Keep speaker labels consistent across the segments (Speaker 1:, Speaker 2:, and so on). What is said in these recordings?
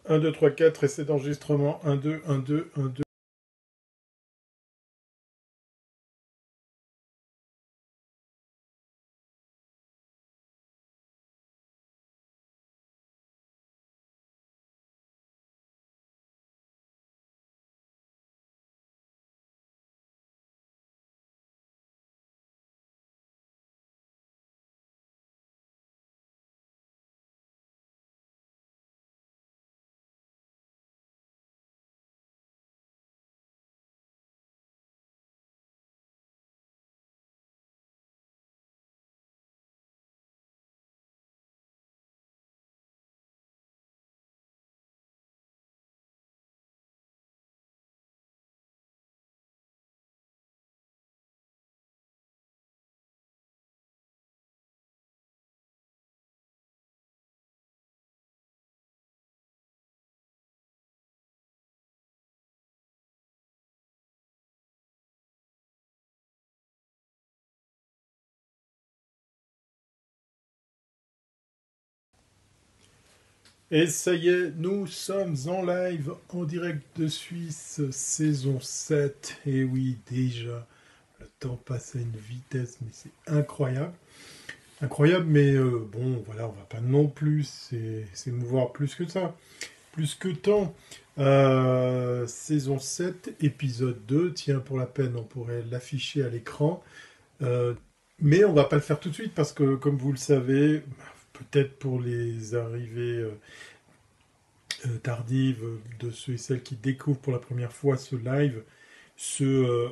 Speaker 1: 1, 2, 3, 4, essai d'enregistrement. 1, 2, 1, 2, 1, 2. Et ça y est, nous sommes en live, en direct de Suisse, saison 7. Et oui, déjà, le temps passe à une vitesse, mais c'est incroyable. Incroyable, mais bon, voilà, on va pas non plus s'émouvoir plus que ça. Plus que tant. Saison 7, épisode 2. Tiens, pour la peine, on pourrait l'afficher à l'écran. Euh, mais on va pas le faire tout de suite parce que, comme vous le savez, peut-être pour les arrivées tardives de ceux et celles qui découvrent pour la première fois ce live,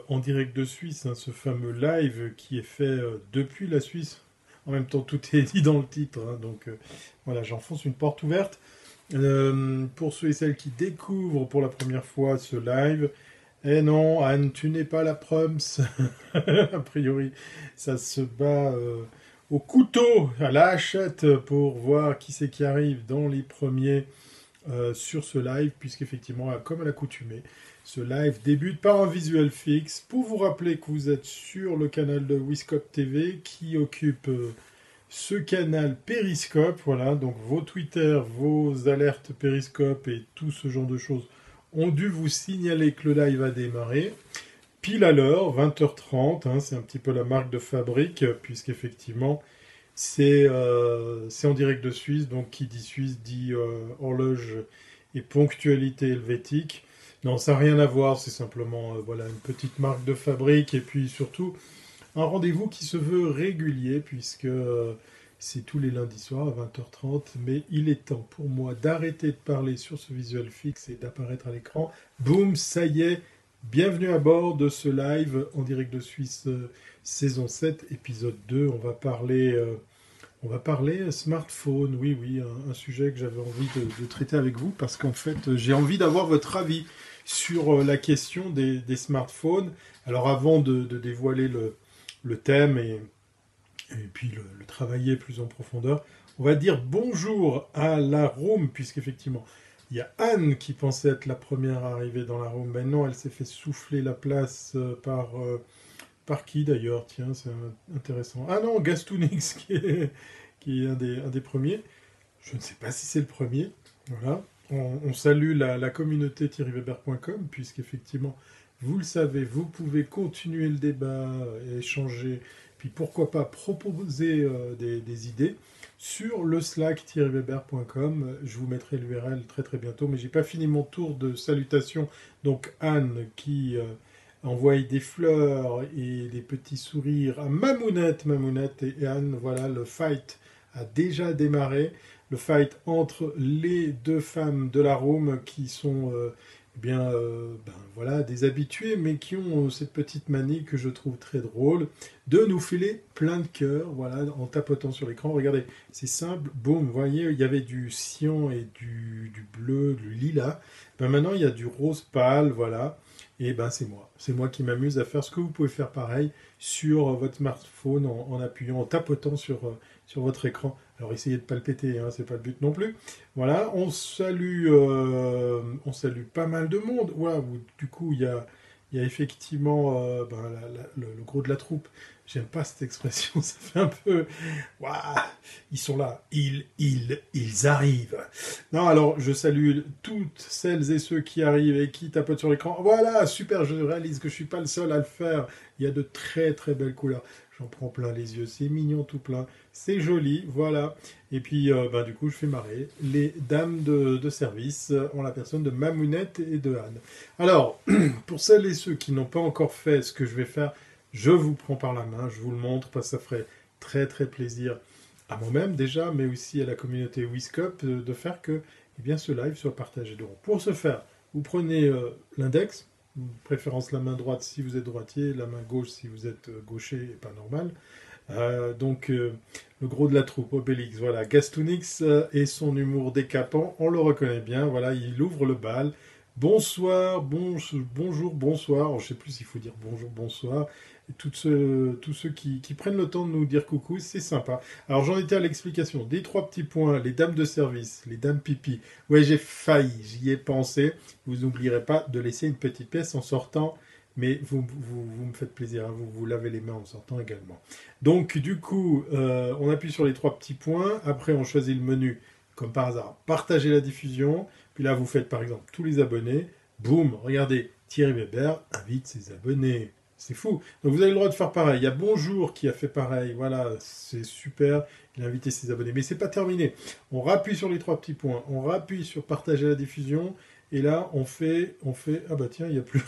Speaker 1: en direct de Suisse, hein, ce fameux live qui est fait depuis la Suisse. En même temps, tout est dit dans le titre, hein, donc voilà, j'enfonce une porte ouverte. Pour ceux et celles qui découvrent pour la première fois ce live, eh non, Anne, tu n'es pas la Prums. A priori, ça se bat au couteau, à la hachette, pour voir qui c'est qui arrive dans les premiers sur ce live, puisqu'effectivement, comme à l'accoutumée, ce live débute par un visuel fixe pour vous rappeler que vous êtes sur le canal de Wiscop TV qui occupe ce canal Périscope. Voilà, donc vos Twitter, vos alertes Périscope et tout ce genre de choses ont dû vous signaler que le live a démarré. Pile à l'heure, 20h30, hein, c'est un petit peu la marque de fabrique, puisqu'effectivement, c'est en direct de Suisse, donc qui dit Suisse dit horloge et ponctualité helvétique. Non, ça n'a rien à voir, c'est simplement voilà, une petite marque de fabrique, et puis surtout un rendez-vous qui se veut régulier, puisque c'est tous les lundis soirs à 20h30, mais il est temps pour moi d'arrêter de parler sur ce visuel fixe et d'apparaître à l'écran. Boum, ça y est, bienvenue à bord de ce live en direct de Suisse, saison 7, épisode 2. On va parler smartphone, oui, oui, un sujet que j'avais envie de traiter avec vous parce qu'en fait, j'ai envie d'avoir votre avis sur la question des smartphones. Alors avant de dévoiler le thème et puis le travailler plus en profondeur, on va dire bonjour à la room, puisqu'effectivement, il y a Anne qui pensait être la première arrivée dans la room. Ben non, elle s'est fait souffler la place par qui d'ailleurs? Tiens, c'est intéressant. Ah non, Gastounix qui est un des premiers. Je ne sais pas si c'est le premier. Voilà. On salue la communauté thierryweber.com, puisqu'effectivement, vous le savez, vous pouvez continuer le débat et échanger, puis pourquoi pas proposer des idées sur le Slack thierryweber.com. Je vous mettrai l'URL très très bientôt, mais j'ai pas fini mon tour de salutation. Donc Anne qui envoie des fleurs et des petits sourires à Mamounette et Anne. Voilà, le fight a déjà démarré. Le fight entre les deux femmes de la Rome qui sont voilà, des habitués, mais qui ont cette petite manie que je trouve très drôle de nous filer plein de cœurs, voilà, en tapotant sur l'écran. Regardez, c'est simple, boum, vous voyez, il y avait du cyan et du bleu, du lilas. Ben maintenant, il y a du rose pâle, voilà. Et ben c'est moi. C'est moi qui m'amuse à faire ce que vous pouvez faire pareil sur votre smartphone en appuyant, en tapotant sur votre écran. Alors essayez de pas le péter, hein, c'est pas le but non plus. Voilà, on salue pas mal de monde. Voilà, du coup il y a effectivement le gros de la troupe. J'aime pas cette expression, ça fait un peu... Waouh, ils sont là, ils arrivent. Non, alors je salue toutes celles et ceux qui arrivent et qui tapotent sur l'écran. Voilà, super, je réalise que je suis pas le seul à le faire. Il y a de très très belles couleurs. J'en prends plein les yeux, c'est mignon tout plein. C'est joli, voilà. Et puis, du coup, je fais marrer les dames de service en la personne de Mamounette et de Anne. Alors, pour celles et ceux qui n'ont pas encore fait ce que je vais faire, je vous prends par la main, je vous le montre parce que ça ferait très très plaisir à moi-même déjà, mais aussi à la communauté Wiscop de faire que ce live soit partagé. Donc, pour ce faire, vous prenez l'index, préférence la main droite si vous êtes droitier, la main gauche si vous êtes gaucher et pas normal. Le gros de la troupe, Obélix, voilà, Gastonix et son humour décapant, on le reconnaît bien, voilà, il ouvre le bal. Bonsoir, bonjour, bonsoir, je ne sais plus s'il faut dire bonjour, bonsoir, et tous ceux qui prennent le temps de nous dire coucou, c'est sympa. Alors j'en étais à l'explication, des 3 petits points, les dames de service, les dames pipi, ouais j'ai failli, j'y ai pensé, vous n'oublierez pas de laisser une petite pièce en sortant, mais vous me faites plaisir, hein, vous lavez les mains en sortant également. Donc du coup, on appuie sur les 3 petits points, après on choisit le menu, comme par hasard, partager la diffusion, puis là vous faites par exemple tous les abonnés, boum, regardez, Thierry Weber invite ses abonnés, c'est fou. Donc vous avez le droit de faire pareil, il y a Bonjour qui a fait pareil, voilà, c'est super, il a invité ses abonnés, mais c'est pas terminé. On rappuie sur les 3 petits points, on rappuie sur partager la diffusion, et là, on fait, ah bah tiens, il n'y a plus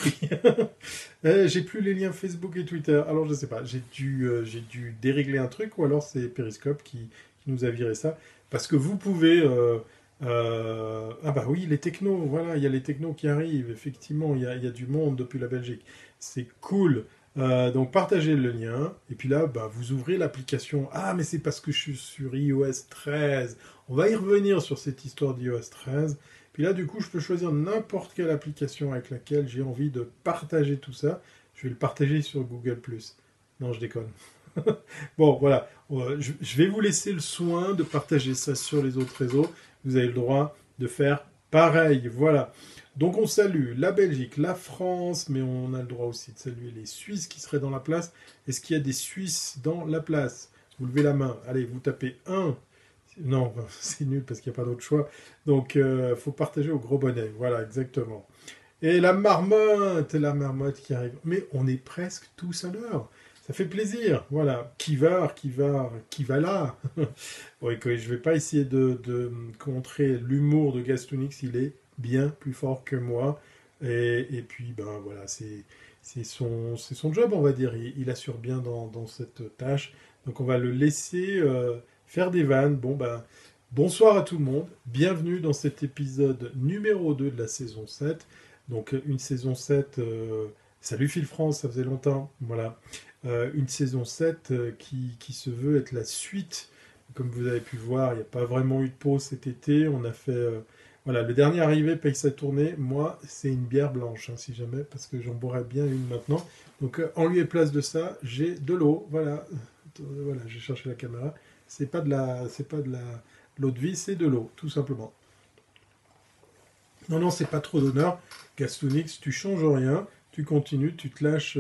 Speaker 1: rien. J'ai plus les liens Facebook et Twitter. Alors, je sais pas, j'ai dû dérégler un truc, ou alors c'est Periscope qui nous a viré ça. Parce que vous pouvez... ah bah oui, les technos, voilà, il y a les technos qui arrivent. Effectivement, il y a du monde depuis la Belgique. C'est cool. Donc, partagez le lien. Et puis là, bah, vous ouvrez l'application. Ah, mais c'est parce que je suis sur iOS 13. On va y revenir sur cette histoire d'iOS 13. Puis là, du coup, je peux choisir n'importe quelle application avec laquelle j'ai envie de partager tout ça. Je vais le partager sur Google+. Non, je déconne. Bon, voilà. Je vais vous laisser le soin de partager ça sur les autres réseaux. Vous avez le droit de faire pareil. Voilà. Donc, on salue la Belgique, la France, mais on a le droit aussi de saluer les Suisses qui seraient dans la place. Est-ce qu'il y a des Suisses dans la place? Vous levez la main. Allez, vous tapez 1. Non, c'est nul parce qu'il n'y a pas d'autre choix. Donc, faut partager au gros bonnet. Voilà, exactement. Et la marmotte qui arrive. Mais on est presque tous à l'heure. Ça fait plaisir. Voilà. Qui va là. Bon, et que je vais pas essayer de contrer l'humour de Gastonix. Il est bien plus fort que moi. Et puis, ben voilà, c'est son job, on va dire. Il assure bien dans cette tâche. Donc, on va le laisser... faire des vannes. Bon, ben, bonsoir à tout le monde. Bienvenue dans cet épisode numéro 2 de la saison 7. Donc, une saison 7... salut Phil France, ça faisait longtemps. Voilà. Une saison 7 qui se veut être la suite. Comme vous avez pu voir, il n'y a pas vraiment eu de pause cet été. On a fait... voilà, le dernier arrivé paye sa tournée. Moi, c'est une bière blanche, hein, si jamais, parce que j'en boirais bien une maintenant. Donc, en lieu et place de ça, j'ai de l'eau. Voilà. Voilà, j'ai cherché la caméra. C'est pas de l'eau de vie, c'est de l'eau, tout simplement. Non, c'est pas trop d'honneur. Gastonix, tu changes rien, tu continues, tu te lâches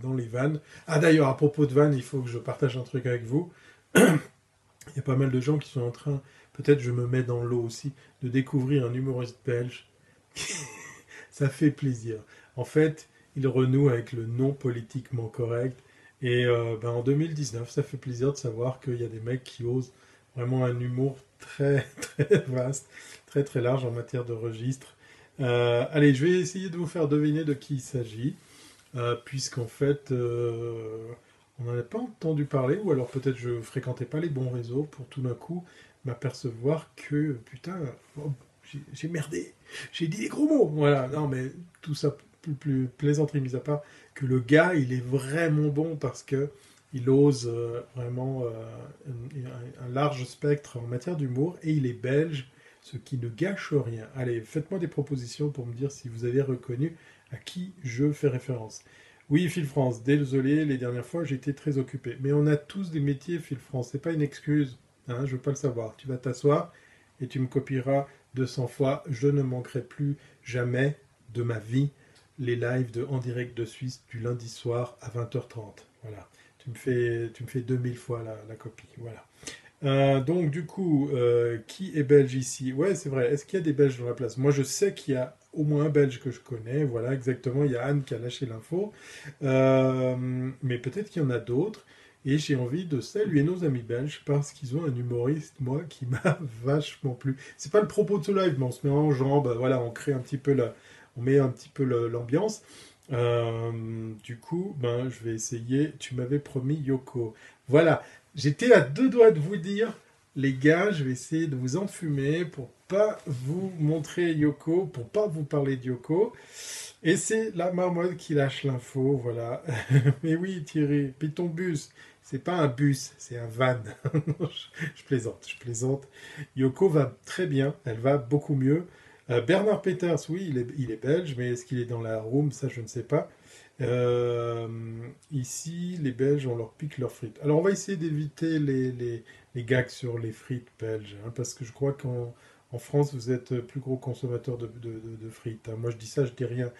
Speaker 1: dans les vannes. Ah d'ailleurs, à propos de vannes, il faut que je partage un truc avec vous. Il y a pas mal de gens qui sont en train, peut-être je me mets dans l'eau aussi, de découvrir un humoriste belge. Ça fait plaisir. En fait, il renoue avec le non politiquement correct. Et en 2019, ça fait plaisir de savoir qu'il y a des mecs qui osent vraiment un humour très très vaste, très très large en matière de registre. Allez, je vais essayer de vous faire deviner de qui il s'agit, puisqu'en fait, on n'en a pas entendu parler, ou alors peut-être je fréquentais pas les bons réseaux pour tout d'un coup m'apercevoir que, putain, oh, j'ai merdé, j'ai dit des gros mots. Voilà, non mais tout ça, plus plaisanterie mise à part, que le gars, il est vraiment bon parce que il ose vraiment un large spectre en matière d'humour et il est belge, ce qui ne gâche rien. Allez, faites-moi des propositions pour me dire si vous avez reconnu à qui je fais référence. Oui, Phil France, désolé, les dernières fois j'étais très occupé. Mais on a tous des métiers, Phil France, c'est pas une excuse, hein, je veux pas le savoir. Tu vas t'asseoir et tu me copieras 200 fois. Je ne manquerai plus jamais de ma vie les lives En direct de Suisse du lundi soir à 20h30. Voilà. tu me fais 2000 fois la copie. Voilà. Donc du coup, qui est belge ici? Ouais, c'est vrai. Est-ce qu'il y a des Belges dans la place? Moi, je sais qu'il y a au moins un Belge que je connais. Voilà, exactement. Il y a Anne qui a lâché l'info. Mais peut-être qu'il y en a d'autres. Et j'ai envie de saluer nos amis belges parce qu'ils ont un humoriste, moi, qui m'a vachement plu. C'est pas le propos de ce live, mais on se met en jambe. Voilà, on crée un petit peu on met un petit peu l'ambiance. Du coup, ben, je vais essayer. Tu m'avais promis Yoko. Voilà. J'étais à deux doigts de vous dire, les gars, je vais essayer de vous enfumer pour pas vous montrer Yoko, pour pas vous parler de Yoko. Et c'est la marmotte qui lâche l'info, voilà. Mais oui, Thierry, puis ton bus, c'est pas un bus, c'est un van. Je plaisante, je plaisante. Yoko va très bien, elle va beaucoup mieux. Bernard Peters, oui, il est belge, mais est-ce qu'il est dans la room? Ça, je ne sais pas. Euh, Ici, les Belges, on leur pique leurs frites. Alors, on va essayer d'éviter les gags sur les frites belges, hein, parce que je crois qu'en France, vous êtes plus gros consommateur de frites, hein. Moi, je dis ça, je dis rien.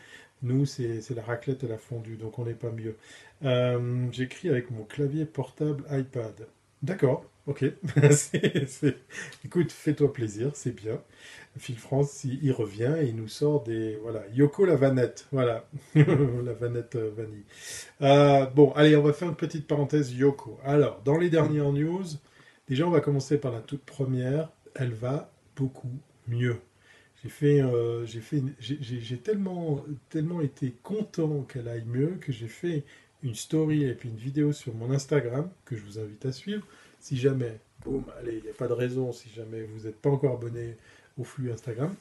Speaker 1: Nous, c'est la raclette et la fondue, donc on n'est pas mieux. J'écris avec mon clavier portable iPad. D'accord, ok. Écoute, fais-toi plaisir, c'est bien. Phil France, il revient et il nous sort des... Voilà, Yoko la vanette, voilà, la vanette vanille. Bon, allez, on va faire une petite parenthèse Yoko. Alors, dans les dernières news, déjà, on va commencer par la toute première. Elle va beaucoup mieux. J'ai tellement été content qu'elle aille mieux que j'ai fait une story et puis une vidéo sur mon Instagram que je vous invite à suivre. Si jamais, boum, allez, il n'y a pas de raison, si jamais vous n'êtes pas encore abonné au flux Instagram,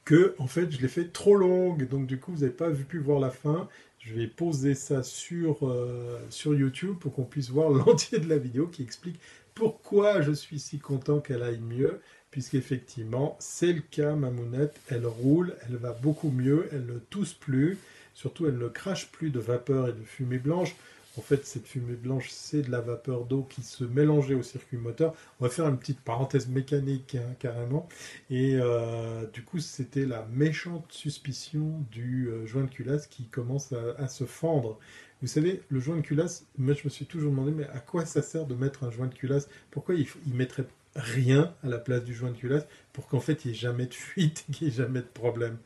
Speaker 1: que en fait je l'ai fait trop longue, donc du coup vous n'avez pas pu voir la fin. Je vais poser ça sur YouTube pour qu'on puisse voir l'entier de la vidéo qui explique pourquoi je suis si content qu'elle aille mieux, puisqu'effectivement c'est le cas, ma mounette, elle roule, elle va beaucoup mieux, elle ne tousse plus, surtout elle ne crache plus de vapeur et de fumée blanche. En fait, cette fumée blanche, c'est de la vapeur d'eau qui se mélangeait au circuit moteur. On va faire une petite parenthèse mécanique, hein, carrément. Et du coup, c'était la méchante suspicion du joint de culasse qui commence à se fendre. Vous savez, le joint de culasse, moi je me suis toujours demandé, mais à quoi ça sert de mettre un joint de culasse? Pourquoi il mettrait rien à la place du joint de culasse pour qu'en fait il n'y ait jamais de fuite, qu'il n'y ait jamais de problème?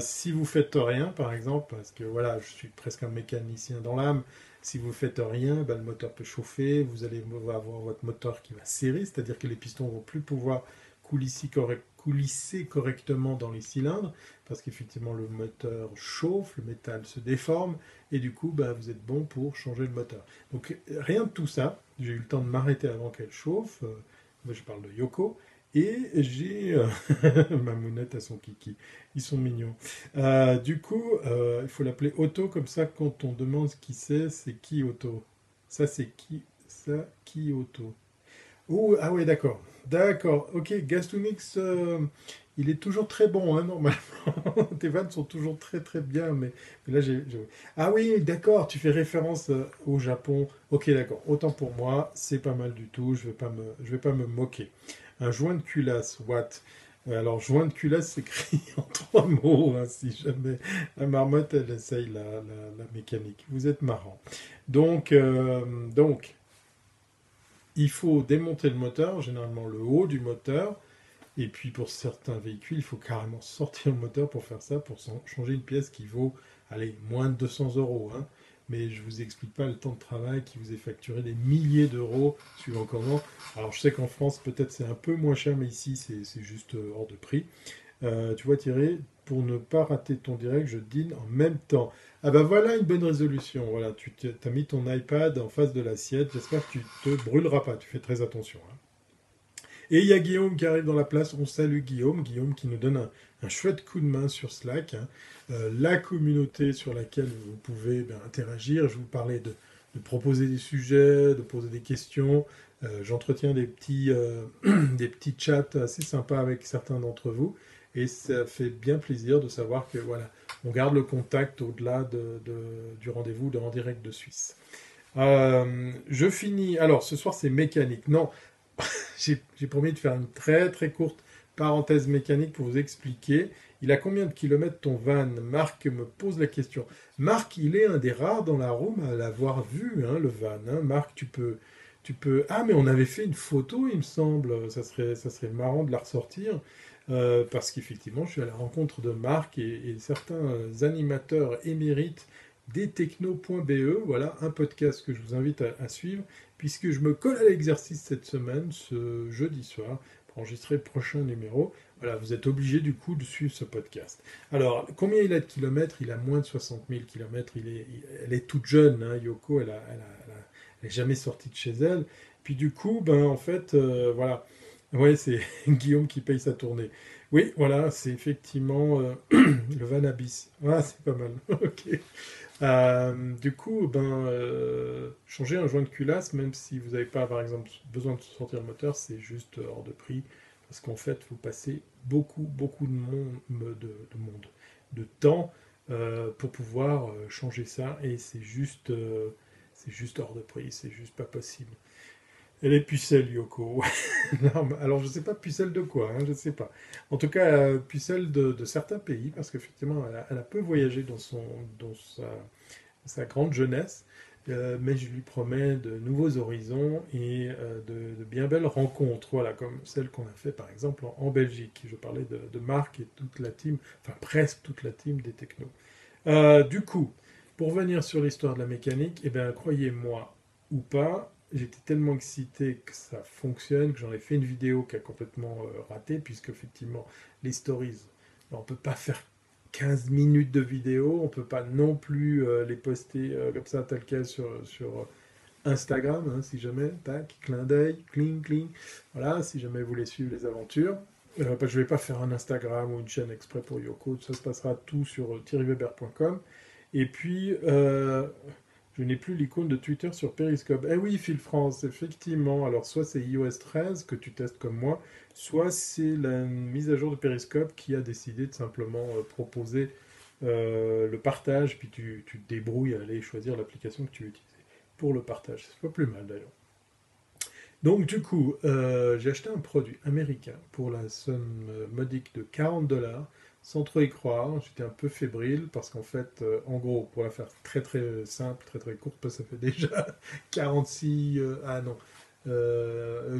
Speaker 1: Si vous faites rien, par exemple, parce que voilà, je suis presque un mécanicien dans l'âme, si vous faites rien, ben, le moteur peut chauffer, vous allez avoir votre moteur qui va serrer, c'est-à-dire que les pistons vont plus pouvoir coulisser correctement dans les cylindres, parce qu'effectivement le moteur chauffe, le métal se déforme, et du coup ben, vous êtes bon pour changer le moteur. Donc rien de tout ça, j'ai eu le temps de m'arrêter avant qu'elle chauffe, moi je parle de Yoko, et j'ai ma mounette à son kiki. Ils sont mignons. Du coup, il faut l'appeler Otto, comme ça, quand on demande qui c'est qui Otto? Ça, c'est qui? Ça, qui Otto? Oh, ah ouais, d'accord. D'accord, ok. Gastonix, il est toujours très bon, hein, normalement. Tes vannes sont toujours très très bien, mais là Ah oui, d'accord, tu fais référence au Japon. Ok, d'accord. Autant pour moi, c'est pas mal du tout. Je vais pas me moquer. Un joint de culasse, what? Alors, joint de culasse s'écrit en trois mots, hein, si jamais la marmotte, elle essaye la mécanique. Vous êtes marrant. Donc, il faut démonter le moteur, généralement le haut du moteur, et puis pour certains véhicules, il faut carrément sortir le moteur pour faire ça, pour changer une pièce qui vaut, allez, moins de 200 euros, hein. Mais je ne vous explique pas le temps de travail qui vous est facturé des milliers d'euros suivant comment. Alors je sais qu'en France, peut-être c'est un peu moins cher, mais ici c'est juste hors de prix. Tu vois Thierry, pour ne pas rater ton direct, je dîne en même temps. Ah bah voilà une bonne résolution. Voilà, tu as mis ton iPad en face de l'assiette. J'espère que tu te brûleras pas. Tu fais très attention, hein. Et il y a Guillaume qui arrive dans la place. On salue Guillaume. Guillaume qui nous donne un chouette coup de main sur Slack, hein. La communauté sur laquelle vous pouvez interagir. Je vous parlais de proposer des sujets, de poser des questions. J'entretiens des petits chats assez sympas avec certains d'entre vous. Et ça fait bien plaisir de savoir que voilà, on garde le contact au-delà du rendez-vous en direct de Suisse. Je finis. Alors, ce soir, c'est mécanique. Non, j'ai promis de faire une très très courte parenthèse mécanique pour vous expliquer. Il a combien de kilomètres ton van? Marc me pose la question. Marc, il est un des rares dans la room à l'avoir vu, hein, le van. Hein. Marc, tu peux. Ah, mais on avait fait une photo, il me semble. Ça serait marrant de la ressortir. Parce qu'effectivement, je suis à la rencontre de Marc et certains animateurs émérites des techno.be. Voilà, un podcast que je vous invite à suivre, puisque je me colle à l'exercice cette semaine, ce jeudi soir, pour enregistrer le prochain numéro. Voilà, vous êtes obligé du coup de suivre ce podcast. Alors, combien il a de kilomètres? Il a moins de 60 000 kilomètres. Elle est toute jeune, hein, Yoko, elle est jamais sortie de chez elle. Puis du coup, ben en fait, voilà. Ouais, c'est Guillaume qui paye sa tournée. Oui, voilà, c'est effectivement le Van Abyss. Ah, c'est pas mal. Ok. Du coup, changer un joint de culasse, même si vous n'avez pas, par exemple, besoin de sortir le moteur, c'est juste hors de prix. Parce qu'en fait, vous passez beaucoup, beaucoup de temps pour pouvoir changer ça. Et c'est juste hors de prix, c'est juste pas possible. Elle est pucelle, Yoko. Non, alors, je ne sais pas pucelle de quoi, hein, je ne sais pas. En tout cas, pucelle de certains pays, parce qu'effectivement, elle a peu voyagé dans sa grande jeunesse, mais je lui promets de nouveaux horizons et de bien belles rencontres, voilà, comme celle qu'on a fait par exemple en Belgique. Je parlais de Marc et toute la team, enfin presque toute la team des technos. Du coup, pour venir sur l'histoire de la mécanique, eh bien, croyez-moi ou pas, j'étais tellement excité que ça fonctionne, que j'en ai fait une vidéo qui a complètement raté, puisque effectivement, les stories, on ne peut pas faire 15 minutes de vidéo, on ne peut pas non plus les poster comme ça, tel quel sur Instagram, hein, si jamais, tac, clin d'œil, cling, cling, voilà, si jamais vous voulez suivre les aventures. Je ne vais pas faire un Instagram ou une chaîne exprès pour Yoko, ça se passera tout sur thierryweber.com. Et puis, je n'ai plus l'icône de Twitter sur Periscope. Eh oui, Phil France, effectivement. Alors, soit c'est iOS 13 que tu testes comme moi, soit c'est la mise à jour de Periscope qui a décidé de simplement proposer le partage, puis tu te débrouilles à aller choisir l'application que tu veux utiliser pour le partage. C'est pas plus mal d'ailleurs. Donc, du coup, j'ai acheté un produit américain pour la somme modique de $40, sans trop y croire. J'étais un peu fébrile parce qu'en fait, en gros, pour la faire très très simple, très très courte, parce que ça fait déjà 46, ah non,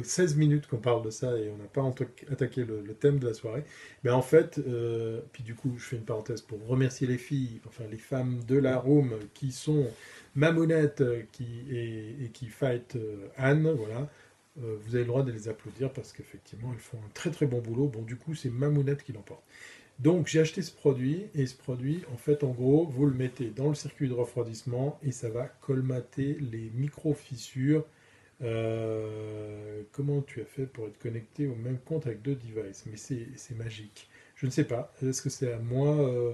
Speaker 1: 16 minutes qu'on parle de ça et on n'a pas attaqué le thème de la soirée. Mais en fait, puis du coup, je fais une parenthèse pour remercier les filles, enfin les femmes de la room qui sont Mamounette et qui fight Anne, voilà. Vous avez le droit de les applaudir parce qu'effectivement, elles font un très très bon boulot. Bon, du coup, c'est Mamounette qui l'emporte. Donc, j'ai acheté ce produit, et ce produit, en fait, en gros, vous le mettez dans le circuit de refroidissement et ça va colmater les micro-fissures. Comment tu as fait pour être connecté au même compte avec deux devices? Mais c'est magique. Je ne sais pas. Est-ce que c'est à moi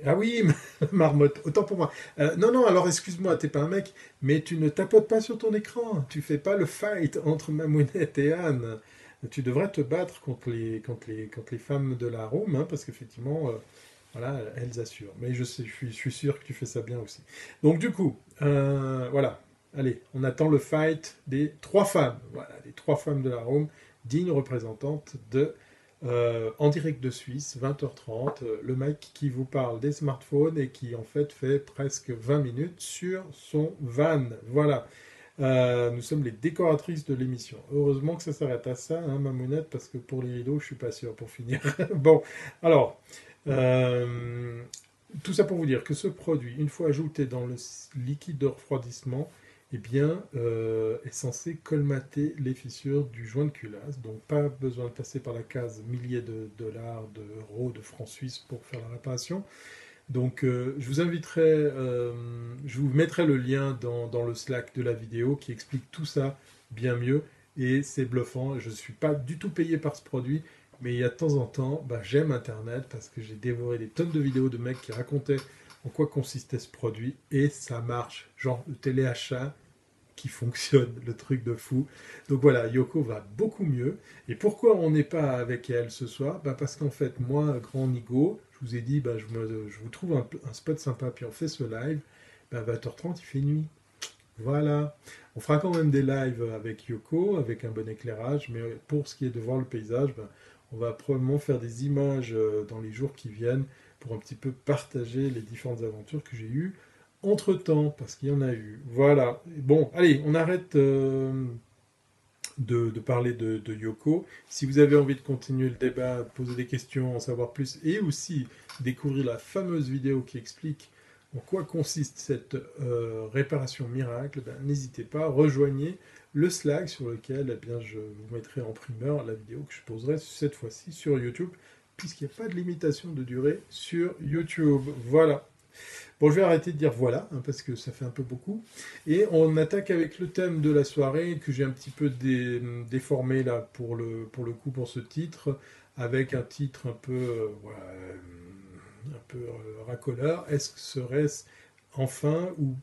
Speaker 1: Ah oui, marmotte, autant pour moi. Non, non, alors excuse-moi, t'es pas un mec, mais tu ne tapotes pas sur ton écran. Tu fais pas le fight entre Mamounette et Anne. Tu devrais te battre contre les femmes de la room, hein, parce qu'effectivement, voilà, elles assurent. Mais je suis sûr que tu fais ça bien aussi. Donc du coup, voilà. Allez, on attend le fight des trois femmes. Voilà, les trois femmes de la room, dignes représentantes en direct de Suisse, 20h30, le mec qui vous parle des smartphones et qui en fait presque 20 minutes sur son van. Voilà. Nous sommes les décoratrices de l'émission. Heureusement que ça s'arrête à ça, hein, Mamounette, parce que pour les rideaux, je suis pas sûr pour finir. Bon, alors, euh, tout ça pour vous dire que ce produit, une fois ajouté dans le liquide de refroidissement, eh bien, est censé colmater les fissures du joint de culasse. Donc, pas besoin de passer par la case milliers de dollars, d'euros, de francs suisses pour faire la réparation. Donc, je vous mettrai le lien dans le Slack de la vidéo qui explique tout ça bien mieux. Et c'est bluffant. Je ne suis pas du tout payé par ce produit, mais il y a de temps en temps, j'aime Internet parce que j'ai dévoré des tonnes de vidéos de mecs qui racontaient en quoi consistait ce produit et ça marche. Genre le téléachat qui fonctionne, le truc de fou. Donc voilà, Yoko va beaucoup mieux. Et pourquoi on n'est pas avec elle ce soir? Parce qu'en fait, moi, grand nigo, je vous ai dit, je vous trouve un spot sympa, puis on fait ce live. 20h30, il fait nuit. Voilà. On fera quand même des lives avec Yoko, avec un bon éclairage, mais pour ce qui est de voir le paysage, ben, on va probablement faire des images dans les jours qui viennent pour un petit peu partager les différentes aventures que j'ai eues entre-temps, parce qu'il y en a eu. Voilà. Bon, allez, on arrête de parler de Yoko. Si vous avez envie de continuer le débat, poser des questions, en savoir plus, et aussi découvrir la fameuse vidéo qui explique en quoi consiste cette réparation miracle, ben, n'hésitez pas, rejoignez le Slack sur lequel eh bien, je vous mettrai en primeur la vidéo que je poserai cette fois-ci sur YouTube, puisqu'il n'y a pas de limitation de durée sur YouTube. Voilà. Bon, je vais arrêter de dire voilà, hein, parce que ça fait un peu beaucoup. Et on attaque avec le thème de la soirée, que j'ai un petit peu déformé là pour le coup, pour ce titre, avec un titre un peu, racoleur. Est-ce que serait-ce enfin ou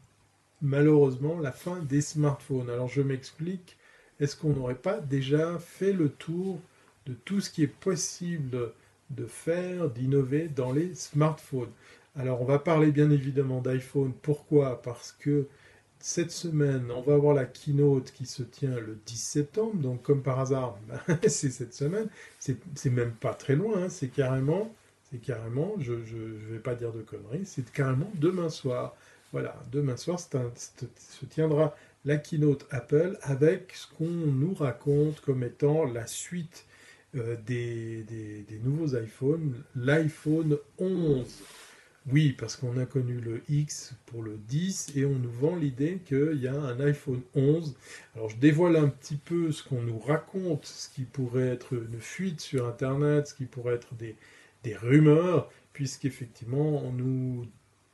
Speaker 1: malheureusement la fin des smartphones? Alors je m'explique. Est-ce qu'on n'aurait pas déjà fait le tour de tout ce qui est possible de faire, d'innover dans les smartphones? Alors, on va parler bien évidemment d'iPhone. Pourquoi? Parce que cette semaine, on va avoir la keynote qui se tient le 10 septembre. Donc, comme par hasard, c'est cette semaine. C'est même pas très loin. Hein, je vais pas dire de conneries, c'est carrément demain soir. Voilà, demain soir, se tiendra la keynote Apple avec ce qu'on nous raconte comme étant la suite des nouveaux iPhones, l'iPhone 11. Oui, parce qu'on a connu le X pour le 10 et on nous vend l'idée qu'il y a un iPhone 11. Alors je dévoile un petit peu ce qu'on nous raconte, ce qui pourrait être une fuite sur Internet, ce qui pourrait être des rumeurs, puisqu'effectivement on nous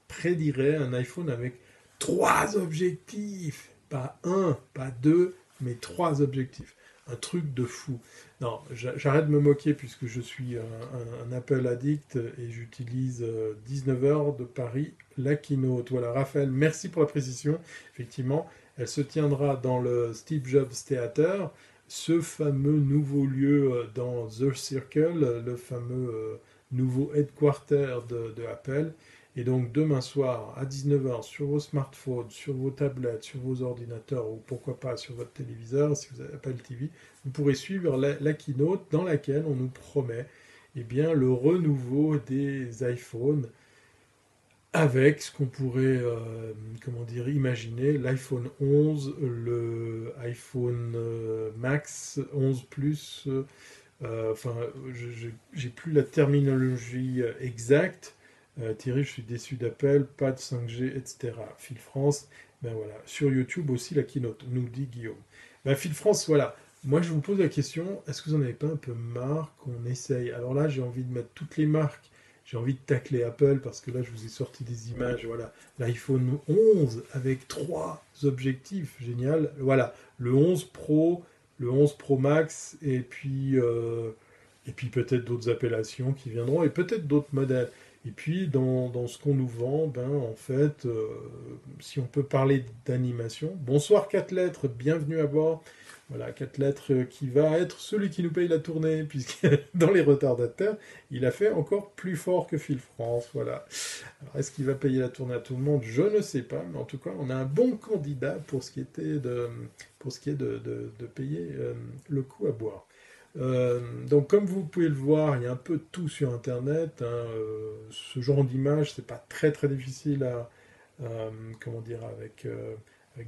Speaker 1: prédirait un iPhone avec trois objectifs, pas un, pas deux, mais trois objectifs. Un truc de fou. Non, j'arrête de me moquer puisque je suis un Apple addict et j'utilise 19 heures de Paris, la keynote. Voilà, Raphaël, merci pour la précision. Effectivement, elle se tiendra dans le Steve Jobs Theater, ce fameux nouveau lieu dans The Circle, le fameux nouveau headquarter de Apple. Et donc demain soir à 19 heures sur vos smartphones, sur vos tablettes, sur vos ordinateurs ou pourquoi pas sur votre téléviseur si vous avez Apple TV, vous pourrez suivre la keynote dans laquelle on nous promet eh bien, le renouveau des iPhones avec ce qu'on pourrait comment dire, imaginer l'iPhone 11, le iPhone Max 11 Plus, enfin, j'ai plus la terminologie exacte. Thierry, je suis déçu d'Apple, pas de 5G, etc. Fil France, ben voilà. Sur YouTube aussi la keynote, nous dit Guillaume. Ben, Fil France, voilà. Moi, je vous pose la question, est-ce que vous n'en avez pas un peu marre qu'on essaye? Alors là, j'ai envie de mettre toutes les marques. J'ai envie de tacler Apple parce que là, je vous ai sorti des images. Voilà, l'iPhone 11 avec trois objectifs, génial. Voilà, le 11 Pro, le 11 Pro Max et puis peut-être d'autres appellations qui viendront et peut-être d'autres modèles. Et puis dans ce qu'on nous vend, ben, en fait, si on peut parler d'animation, bonsoir 4 lettres, bienvenue à bord. Voilà, 4 lettres qui va être celui qui nous paye la tournée, puisque dans les retardataires, il a fait encore plus fort que Phil France. Voilà. Alors, est-ce qu'il va payer la tournée à tout le monde? Je ne sais pas, mais en tout cas, on a un bon candidat pour ce qui est de payer le coup à boire. Donc, comme vous pouvez le voir, il y a un peu de tout sur Internet. Hein, ce genre d'image, c'est pas très très difficile comment dire, avec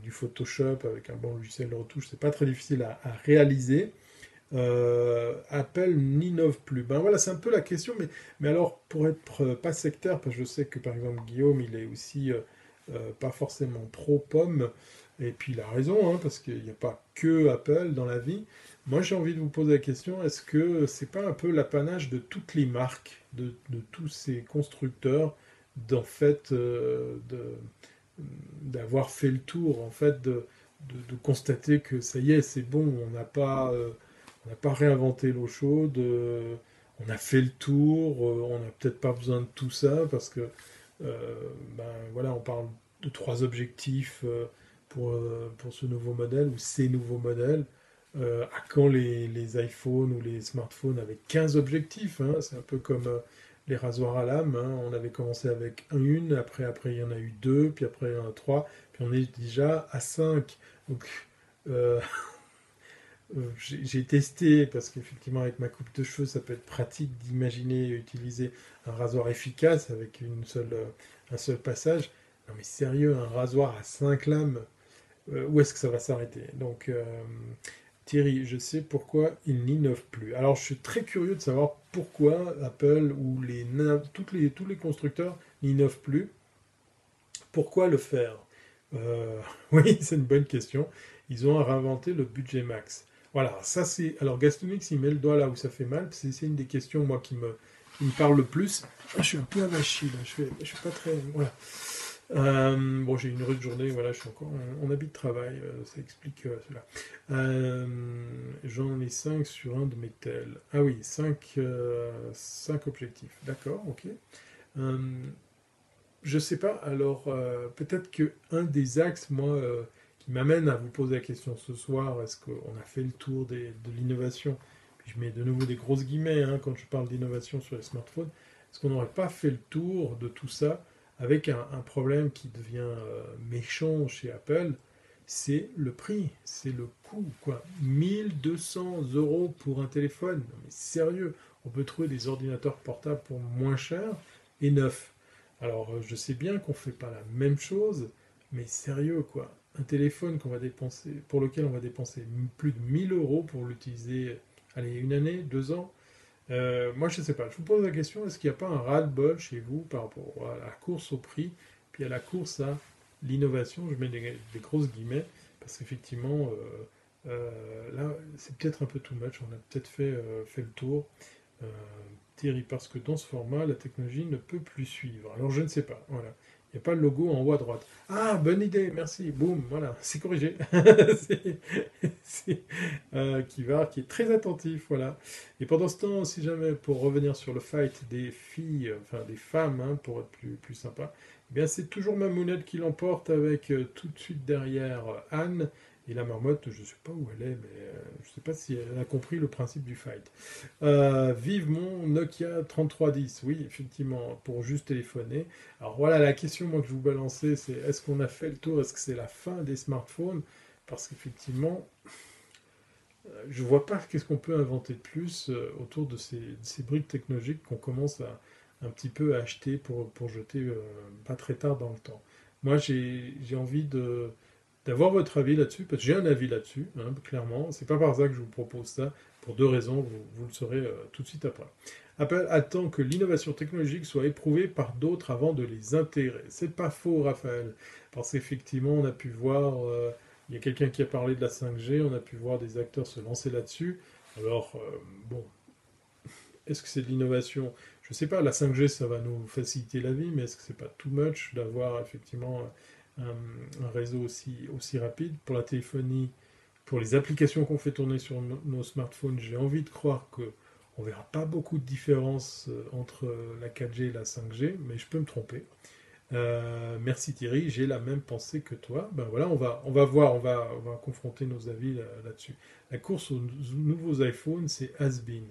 Speaker 1: du Photoshop, avec un bon logiciel de retouche, c'est pas très difficile à réaliser. Apple n'innove plus. Ben voilà, c'est un peu la question, mais alors pour être pas sectaire, parce que je sais que par exemple Guillaume, il est aussi pas forcément pro pomme, et puis il a raison, hein, parce qu'il n'y a pas que Apple dans la vie. Moi j'ai envie de vous poser la question, est-ce que c'est pas un peu l'apanage de toutes les marques, de tous ces constructeurs, d'en fait, d'avoir fait le tour, en fait, de constater que ça y est, c'est bon, on n'a pas réinventé l'eau chaude, on a fait le tour, on n'a peut-être pas besoin de tout ça parce que ben, voilà, on parle de trois objectifs pour ce nouveau modèle ou ces nouveaux modèles. À quand les iPhones ou les smartphones avec 15 objectifs, hein, c'est un peu comme les rasoirs à lame, hein. On avait commencé avec une, après il y en a eu deux, puis après il y en a trois, puis on est déjà à cinq. Donc euh, j'ai testé parce qu'effectivement avec ma coupe de cheveux, ça peut être pratique d'imaginer utiliser un rasoir efficace avec un seul passage. Non mais sérieux, un rasoir à 5 lames, où est-ce que ça va s'arrêter? Donc Thierry, je sais pourquoi il n'innove plus. Alors je suis très curieux de savoir pourquoi Apple ou tous les constructeurs n'innovent plus. Pourquoi le faire? Oui, c'est une bonne question. Ils ont réinventé le budget max. Voilà, ça c'est. Alors Gastonix, il met le doigt là où ça fait mal. C'est une des questions, moi, qui me parle le plus. Je suis un peu avachi là. Je suis pas très. Voilà. Bon, j'ai une rude journée. Voilà, je suis encore en habit de travail. Ça explique cela. J'en ai 5 sur un de mes tels. Ah oui, 5 objectifs. D'accord, ok. Euh, je sais pas. Alors, peut-être que un des axes, moi, qui m'amène à vous poser la question ce soir, est-ce qu'on a fait le tour de l'innovation? Puis je mets de nouveau des grosses guillemets hein, quand je parle d'innovation sur les smartphones. Est-ce qu'on n'aurait pas fait le tour de tout ça avec un problème qui devient méchant chez Apple? C'est le prix, c'est le coût, quoi. 1 200 € pour un téléphone. Non, mais sérieux, on peut trouver des ordinateurs portables pour moins cher et neufs. Alors, je sais bien qu'on ne fait pas la même chose, mais sérieux, quoi. Un téléphone qu'on va dépenser, pour lequel on va dépenser plus de 1 000 € pour l'utiliser, allez, une année, 2 ans. Moi, je ne sais pas. Je vous pose la question, est-ce qu'il n'y a pas un ras-le-bol chez vous par rapport à la course au prix, puis à la course à l'innovation? Je mets des grosses guillemets, parce qu'effectivement, là, c'est peut-être un peu too much. On a peut-être fait le tour. Euh, Thierry, parce que dans ce format, la technologie ne peut plus suivre. Alors je ne sais pas, voilà. Il n'y a pas le logo en haut à droite. Ah, bonne idée, merci. Boum, voilà, c'est corrigé. C'est- qui est très attentif, voilà. Et pendant ce temps, si jamais, pour revenir sur le fight des filles, enfin des femmes, hein, pour être plus sympa, eh bien c'est toujours Mamounette qui l'emporte avec tout de suite derrière Anne. Et la marmotte, je ne sais pas où elle est, mais je ne sais pas si elle a compris le principe du fight. Vive mon Nokia 3310. Oui, effectivement, pour juste téléphoner. Alors voilà, la question moi, que je vous balançais, c'est est-ce qu'on a fait le tour? Est-ce que c'est la fin des smartphones? Parce qu'effectivement, je vois pas qu'est-ce qu'on peut inventer de plus autour de ces briques technologiques qu'on commence à un petit peu à acheter pour jeter pas très tard dans le temps. Moi, j'ai envie d'avoir votre avis là-dessus, parce que j'ai un avis là-dessus, hein, clairement. C'est pas par ça que je vous propose ça, pour deux raisons, vous le saurez tout de suite après. Apple attend que l'innovation technologique soit éprouvée par d'autres avant de les intégrer. C'est pas faux, Raphaël, parce qu'effectivement, on a pu voir, il y a quelqu'un qui a parlé de la 5G, on a pu voir des acteurs se lancer là-dessus. Alors, bon, est-ce que c'est de l'innovation? Je ne sais pas, la 5G, ça va nous faciliter la vie, mais est-ce que c'est pas too much d'avoir effectivement un réseau aussi rapide pour la téléphonie, pour les applications qu'on fait tourner sur nos smartphones? J'ai envie de croire que on verra pas beaucoup de différence entre la 4G et la 5G, mais je peux me tromper. Merci Thierry, j'ai la même pensée que toi. Ben voilà, on va voir, on va confronter nos avis là-dessus. La course aux nouveaux iPhones, c'est has-been.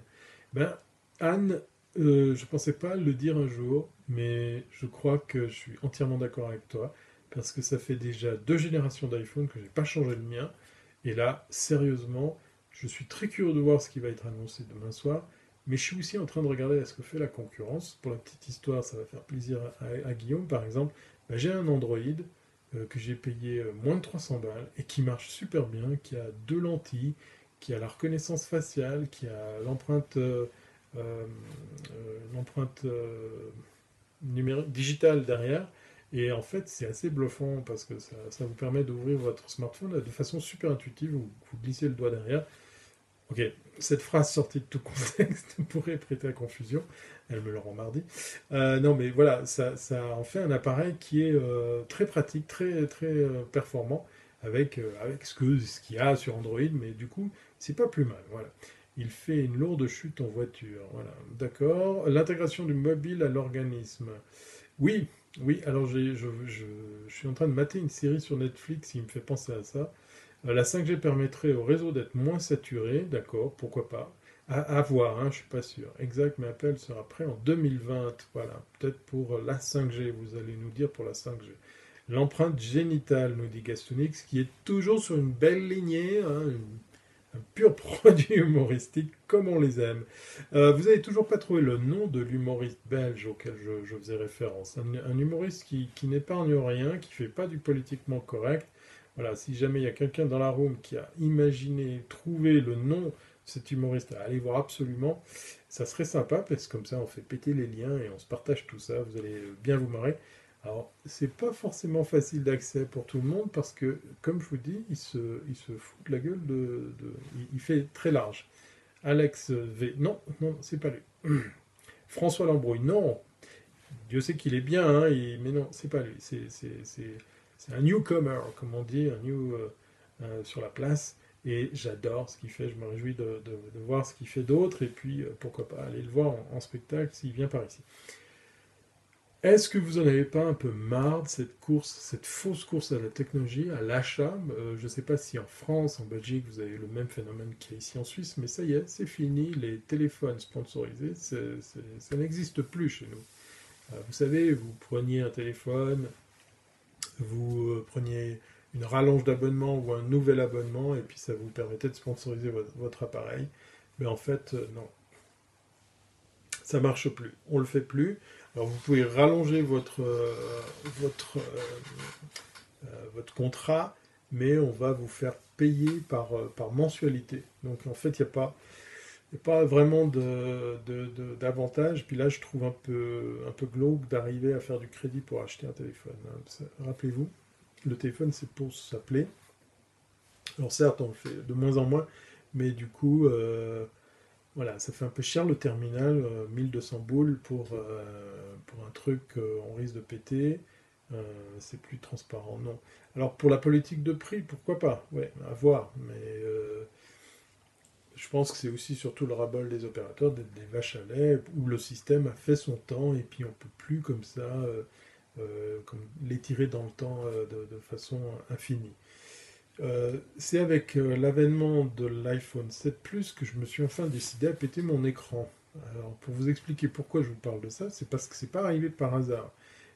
Speaker 1: Ben, Anne, je pensais pas le dire un jour, mais je crois que je suis entièrement d'accord avec toi, parce que ça fait déjà 2 générations d'iPhone que j'ai pas changé le mien, et là, sérieusement, je suis très curieux de voir ce qui va être annoncé demain soir, mais je suis aussi en train de regarder ce que fait la concurrence. Pour la petite histoire, ça va faire plaisir à Guillaume, par exemple. Ben, j'ai un Android que j'ai payé moins de 300 balles et qui marche super bien, qui a 2 lentilles, qui a la reconnaissance faciale, qui a euh, l'empreinte numérique digitale derrière. Et en fait, c'est assez bluffant parce que ça vous permet d'ouvrir votre smartphone de façon super intuitive. Vous glissez le doigt derrière. Ok, cette phrase sortie de tout contexte pourrait prêter à confusion. Elle me le rend mardi. Non, mais voilà, ça en fait un appareil qui est très pratique, très performant avec ce qu'il y a sur Android, mais du coup, c'est pas plus mal. Voilà. Il fait une lourde chute en voiture. Voilà, d'accord. L'intégration du mobile à l'organisme. Oui, oui. Alors je suis en train de mater une série sur Netflix qui me fait penser à ça. La 5G permettrait au réseau d'être moins saturé, d'accord, pourquoi pas. À voir, hein, je ne suis pas sûr. Exact, mais Apple sera prêt en 2020. Voilà, peut-être pour la 5G, vous allez nous dire pour la 5G. L'empreinte génitale, nous dit Gastonix, qui est toujours sur une belle lignée, hein, un pur produit humoristique comme on les aime. Vous n'avez toujours pas trouvé le nom de l'humoriste belge auquel je faisais référence. Un humoriste qui n'épargne rien, qui fait pas du politiquement correct. Voilà, si jamais il y a quelqu'un dans la room qui a imaginé, trouvé le nom de cet humoriste, allez voir absolument. Ça serait sympa parce que comme ça on fait péter les liens et on se partage tout ça. Vous allez bien vous marrer. Alors, c'est pas forcément facile d'accès pour tout le monde parce que, comme je vous dis, il se fout de la gueule il fait très large. Alex V. Non, non, c'est pas lui. François Lambrouille. Non. Dieu sait qu'il est bien, hein, mais non, c'est pas lui. C'est un newcomer, comme on dit, un new sur la place. Et j'adore ce qu'il fait. Je me réjouis de voir ce qu'il fait d'autre. Et puis, pourquoi pas aller le voir en spectacle s'il vient par ici. Est-ce que vous en avez pas un peu marre de cette course, cette fausse course à la technologie, à l'achat? Je ne sais pas si en France, en Belgique, vous avez le même phénomène qu'il y a ici en Suisse, mais ça y est, c'est fini. Les téléphones sponsorisés, ça n'existe plus chez nous. Vous savez, vous preniez un téléphone, vous preniez une rallonge d'abonnement ou un nouvel abonnement, et puis ça vous permettait de sponsoriser votre appareil. Mais en fait, non, ça marche plus. On le fait plus. Alors vous pouvez rallonger votre, votre contrat, mais on va vous faire payer par mensualité. Donc en fait, il n'y a pas vraiment d'avantage. Puis là, je trouve un peu glauque d'arriver à faire du crédit pour acheter un téléphone, hein. Rappelez-vous, le téléphone, c'est pour s'appeler. Alors certes, on le fait de moins en moins, mais du coup, voilà, ça fait un peu cher le terminal, 1200 boules pour un truc on risque de péter. C'est plus transparent, non. Alors pour la politique de prix, pourquoi pas? Ouais, à voir. Mais je pense que c'est aussi surtout le ras-bol des opérateurs d'être des vaches à lait, où le système a fait son temps et puis on ne peut plus comme ça comme l'étirer dans le temps de façon infinie. C'est avec l'avènement de l'iPhone 7 Plus que je me suis enfin décidé à péter mon écran. Alors, pour vous expliquer pourquoi je vous parle de ça, c'est parce que c'est pas arrivé par hasard.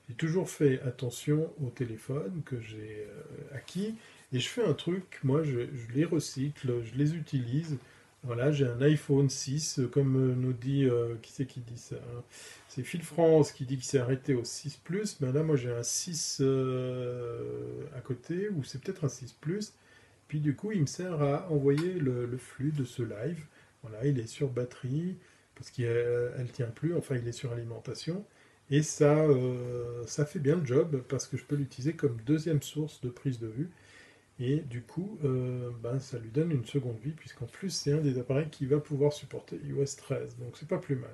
Speaker 1: J'ai toujours fait attention aux téléphones que j'ai acquis et je fais un truc, moi je les recycle, je les utilise. Voilà, j'ai un iPhone 6, comme nous dit, qui c'est qui dit ça, hein? C'est Phil France qui dit qu'il s'est arrêté au 6 Plus, mais là moi j'ai un 6 à côté, ou c'est peut-être un 6 Plus, puis du coup, il me sert à envoyer le flux de ce live. Voilà, il est sur batterie, parce qu'elle ne tient plus, enfin il est sur alimentation. Et ça fait bien le job, parce que je peux l'utiliser comme deuxième source de prise de vue. Et du coup, ben, ça lui donne une seconde vie, puisqu'en plus c'est un des appareils qui va pouvoir supporter iOS 13. Donc c'est pas plus mal.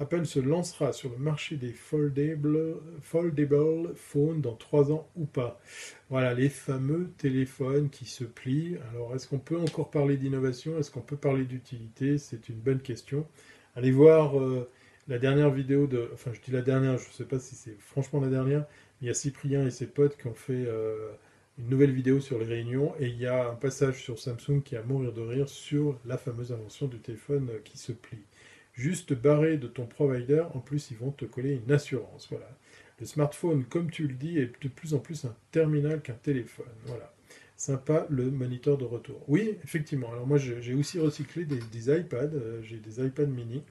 Speaker 1: Apple se lancera sur le marché des foldable phones dans 3 ans ou pas. Voilà, les fameux téléphones qui se plient. Alors, est-ce qu'on peut encore parler d'innovation? Est-ce qu'on peut parler d'utilité? C'est une bonne question. Allez voir la dernière vidéo de... Enfin, je dis la dernière, je ne sais pas si c'est franchement la dernière. Il y a Cyprien et ses potes qui ont fait une nouvelle vidéo sur les réunions. Et il y a un passage sur Samsung qui est à mourir de rire sur la fameuse invention du téléphone qui se plie. Juste barré de ton provider, en plus ils vont te coller une assurance. Voilà. Le smartphone, comme tu le dis, est de plus en plus un terminal qu'un téléphone. Voilà. Sympa le moniteur de retour. Oui, effectivement. Alors moi j'ai aussi recyclé des iPads, j'ai des iPads mini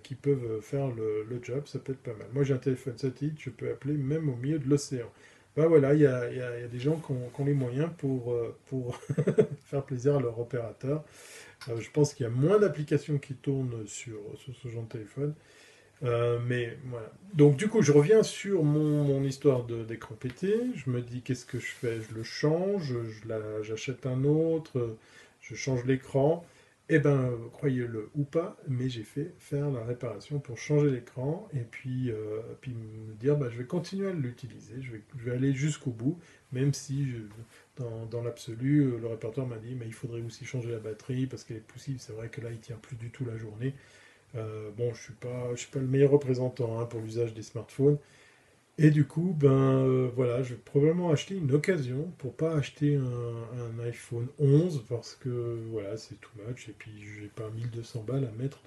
Speaker 1: qui peuvent faire le job, ça peut être pas mal. Moi j'ai un téléphone satellite, je peux appeler même au milieu de l'océan. Ben voilà, il y a des gens qui ont les moyens pour faire plaisir à leur opérateur. Je pense qu'il y a moins d'applications qui tournent sur ce genre de téléphone. Mais voilà. Donc du coup, je reviens sur mon histoire d'écran pété. Je me dis, qu'est-ce que je fais? Je le change, j'achète un autre, je change l'écran. Eh ben, croyez-le ou pas, mais j'ai fait faire la réparation pour changer l'écran et puis me dire, bah, je vais continuer à l'utiliser, je vais aller jusqu'au bout, même si dans l'absolu, le réparateur m'a dit, mais il faudrait aussi changer la batterie parce qu'elle est poussive. C'est vrai que là, il tient plus du tout la journée. Bon, je suis pas le meilleur représentant hein, pour l'usage des smartphones, Et du coup, voilà, je vais probablement acheter une occasion pour pas acheter un iPhone 11 parce que voilà, c'est too much et puis j'ai pas 1200 balles à mettre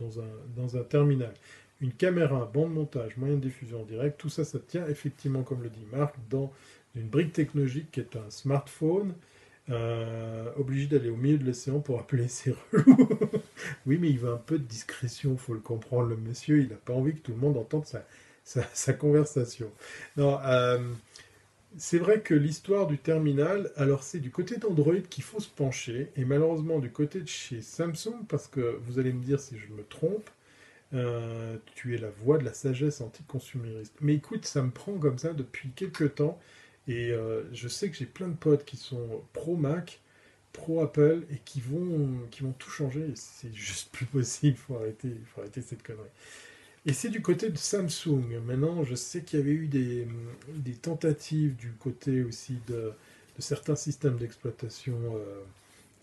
Speaker 1: dans un terminal. Une caméra, bande montage, moyen de diffusion en direct, tout ça, ça tient effectivement, comme le dit Marc, dans une brique technologique qui est un smartphone. Obligé d'aller au milieu de l'océan pour appeler ses relous. Oui, mais il veut un peu de discrétion, faut le comprendre. Le monsieur, il n'a pas envie que tout le monde entende sa conversation. Non, c'est vrai que l'histoire du terminal, alors c'est du côté d'Android qu'il faut se pencher, et malheureusement du côté de chez Samsung, parce que vous allez me dire si je me trompe, tu es la voix de la sagesse anticonsumériste. Mais écoute, ça me prend comme ça depuis quelques temps, et je sais que j'ai plein de potes qui sont pro Mac, pro Apple, et qui vont tout changer, et c'est juste plus possible, faut arrêter cette connerie. Et c'est du côté de Samsung. Maintenant, je sais qu'il y avait eu des tentatives du côté aussi de certains systèmes d'exploitation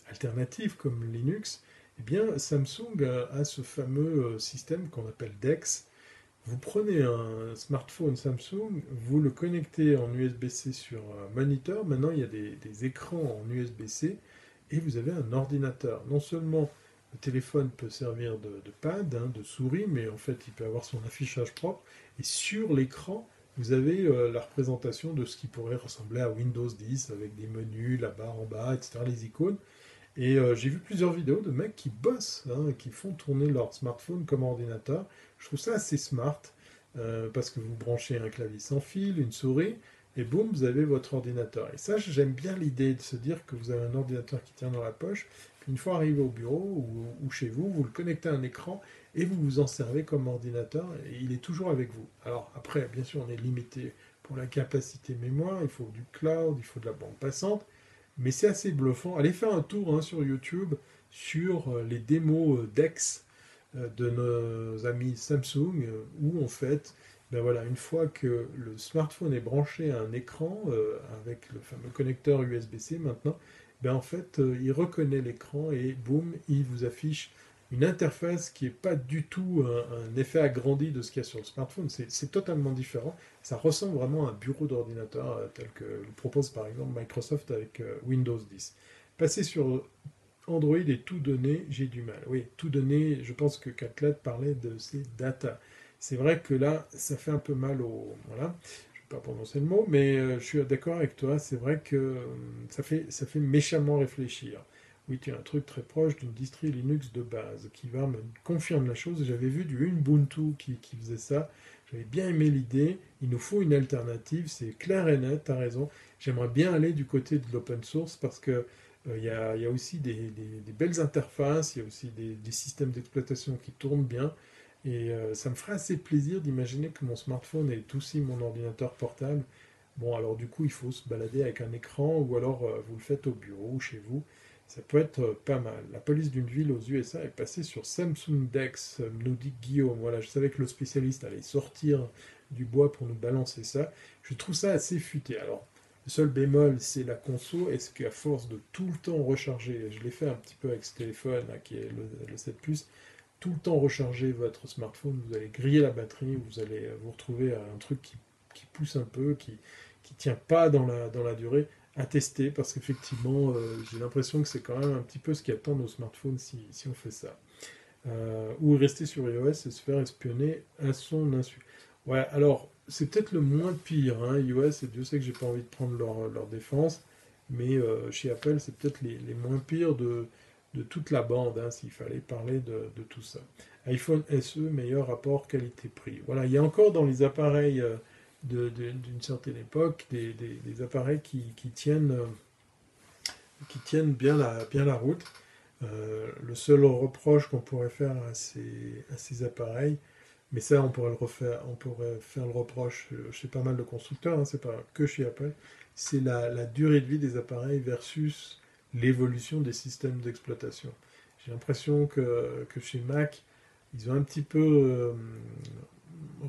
Speaker 1: alternatifs comme Linux. Eh bien, Samsung a ce fameux système qu'on appelle DeX. Vous prenez un smartphone Samsung, vous le connectez en USB-C sur un moniteur. Maintenant, il y a des écrans en USB-C et vous avez un ordinateur. Non seulement le téléphone peut servir de pad, hein, de souris, mais en fait, il peut avoir son affichage propre. Et sur l'écran, vous avez la représentation de ce qui pourrait ressembler à Windows 10 avec des menus, la barre en bas, etc., les icônes. Et j'ai vu plusieurs vidéos de mecs qui bossent, hein, qui font tourner leur smartphone comme ordinateur. Je trouve ça assez smart, parce que vous branchez un clavier sans fil, une souris, et boum, vous avez votre ordinateur. Et ça, j'aime bien l'idée de se dire que vous avez un ordinateur qui tient dans la poche, puis une fois arrivé au bureau ou chez vous, vous le connectez à un écran, et vous vous en servez comme ordinateur, et il est toujours avec vous. Alors après, bien sûr, on est limité pour la capacité mémoire, il faut du cloud, il faut de la bande passante, mais c'est assez bluffant. Allez faire un tour hein, sur YouTube sur les démos d'Ex de nos amis Samsung, où en fait, ben voilà, une fois que le smartphone est branché à un écran avec le fameux connecteur USB-C maintenant, ben en fait, il reconnaît l'écran et boum, il vous affiche une interface qui n'est pas du tout un effet agrandi de ce qu'il y a sur le smartphone. C'est totalement différent. Ça ressemble vraiment à un bureau d'ordinateur tel que le propose par exemple Microsoft avec Windows 10. Passer sur Android et tout donner, j'ai du mal. Oui, tout donner, je pense que Catlet parlait de ses data. C'est vrai que là, ça fait un peu mal au... Voilà, je ne vais pas prononcer le mot, mais je suis d'accord avec toi, c'est vrai que ça fait méchamment réfléchir. Oui, tu as un truc très proche d'une distri Linux de base qui va me confirme la chose. J'avais vu du Ubuntu qui faisait ça. J'avais bien aimé l'idée. Il nous faut une alternative, c'est clair et net, tu as raison. J'aimerais bien aller du côté de l'open source parce que il y a aussi des belles interfaces, il y a aussi des systèmes d'exploitation qui tournent bien. Et ça me ferait assez plaisir d'imaginer que mon smartphone est aussi mon ordinateur portable. Bon, alors du coup, il faut se balader avec un écran ou alors vous le faites au bureau ou chez vous. Ça peut être pas mal. La police d'une ville aux USA est passée sur Samsung Dex, nous dit Guillaume. Voilà, je savais que le spécialiste allait sortir du bois pour nous balancer ça. Je trouve ça assez futé. Alors, le seul bémol, c'est la conso. Est-ce qu'à force de tout le temps recharger, je l'ai fait un petit peu avec ce téléphone là, qui est le 7 Plus, tout le temps recharger votre smartphone, vous allez griller la batterie, vous allez vous retrouver à un truc qui pousse un peu, qui tient pas dans la durée, à tester, parce qu'effectivement, j'ai l'impression que c'est quand même un petit peu ce qui attend nos smartphones si on fait ça. Ou rester sur iOS et se faire espionner à son insu. Ouais, alors, c'est peut-être le moins pire, hein, iOS, et Dieu sait que j'ai pas envie de prendre leur défense, mais chez Apple, c'est peut-être les moins pires de toute la bande, hein, s'il fallait parler de tout ça. iPhone SE, meilleur rapport qualité-prix. Voilà, il y a encore dans les appareils d'une certaine époque des appareils qui tiennent bien la route. Le seul reproche qu'on pourrait faire à ces appareils, mais ça on pourrait faire le reproche chez pas mal de constructeurs, hein, c'est pas que chez Apple, c'est la durée de vie des appareils versus l'évolution des systèmes d'exploitation. J'ai l'impression que chez Mac, ils ont un petit peu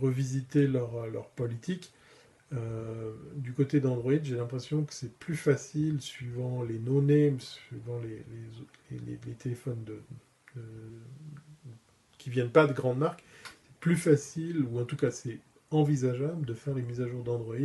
Speaker 1: revisité leur politique. Du côté d'Android, j'ai l'impression que c'est plus facile, suivant les no-names, suivant les téléphones de- qui viennent pas de grandes marques, plus facile, ou en tout cas c'est envisageable de faire les mises à jour d'Android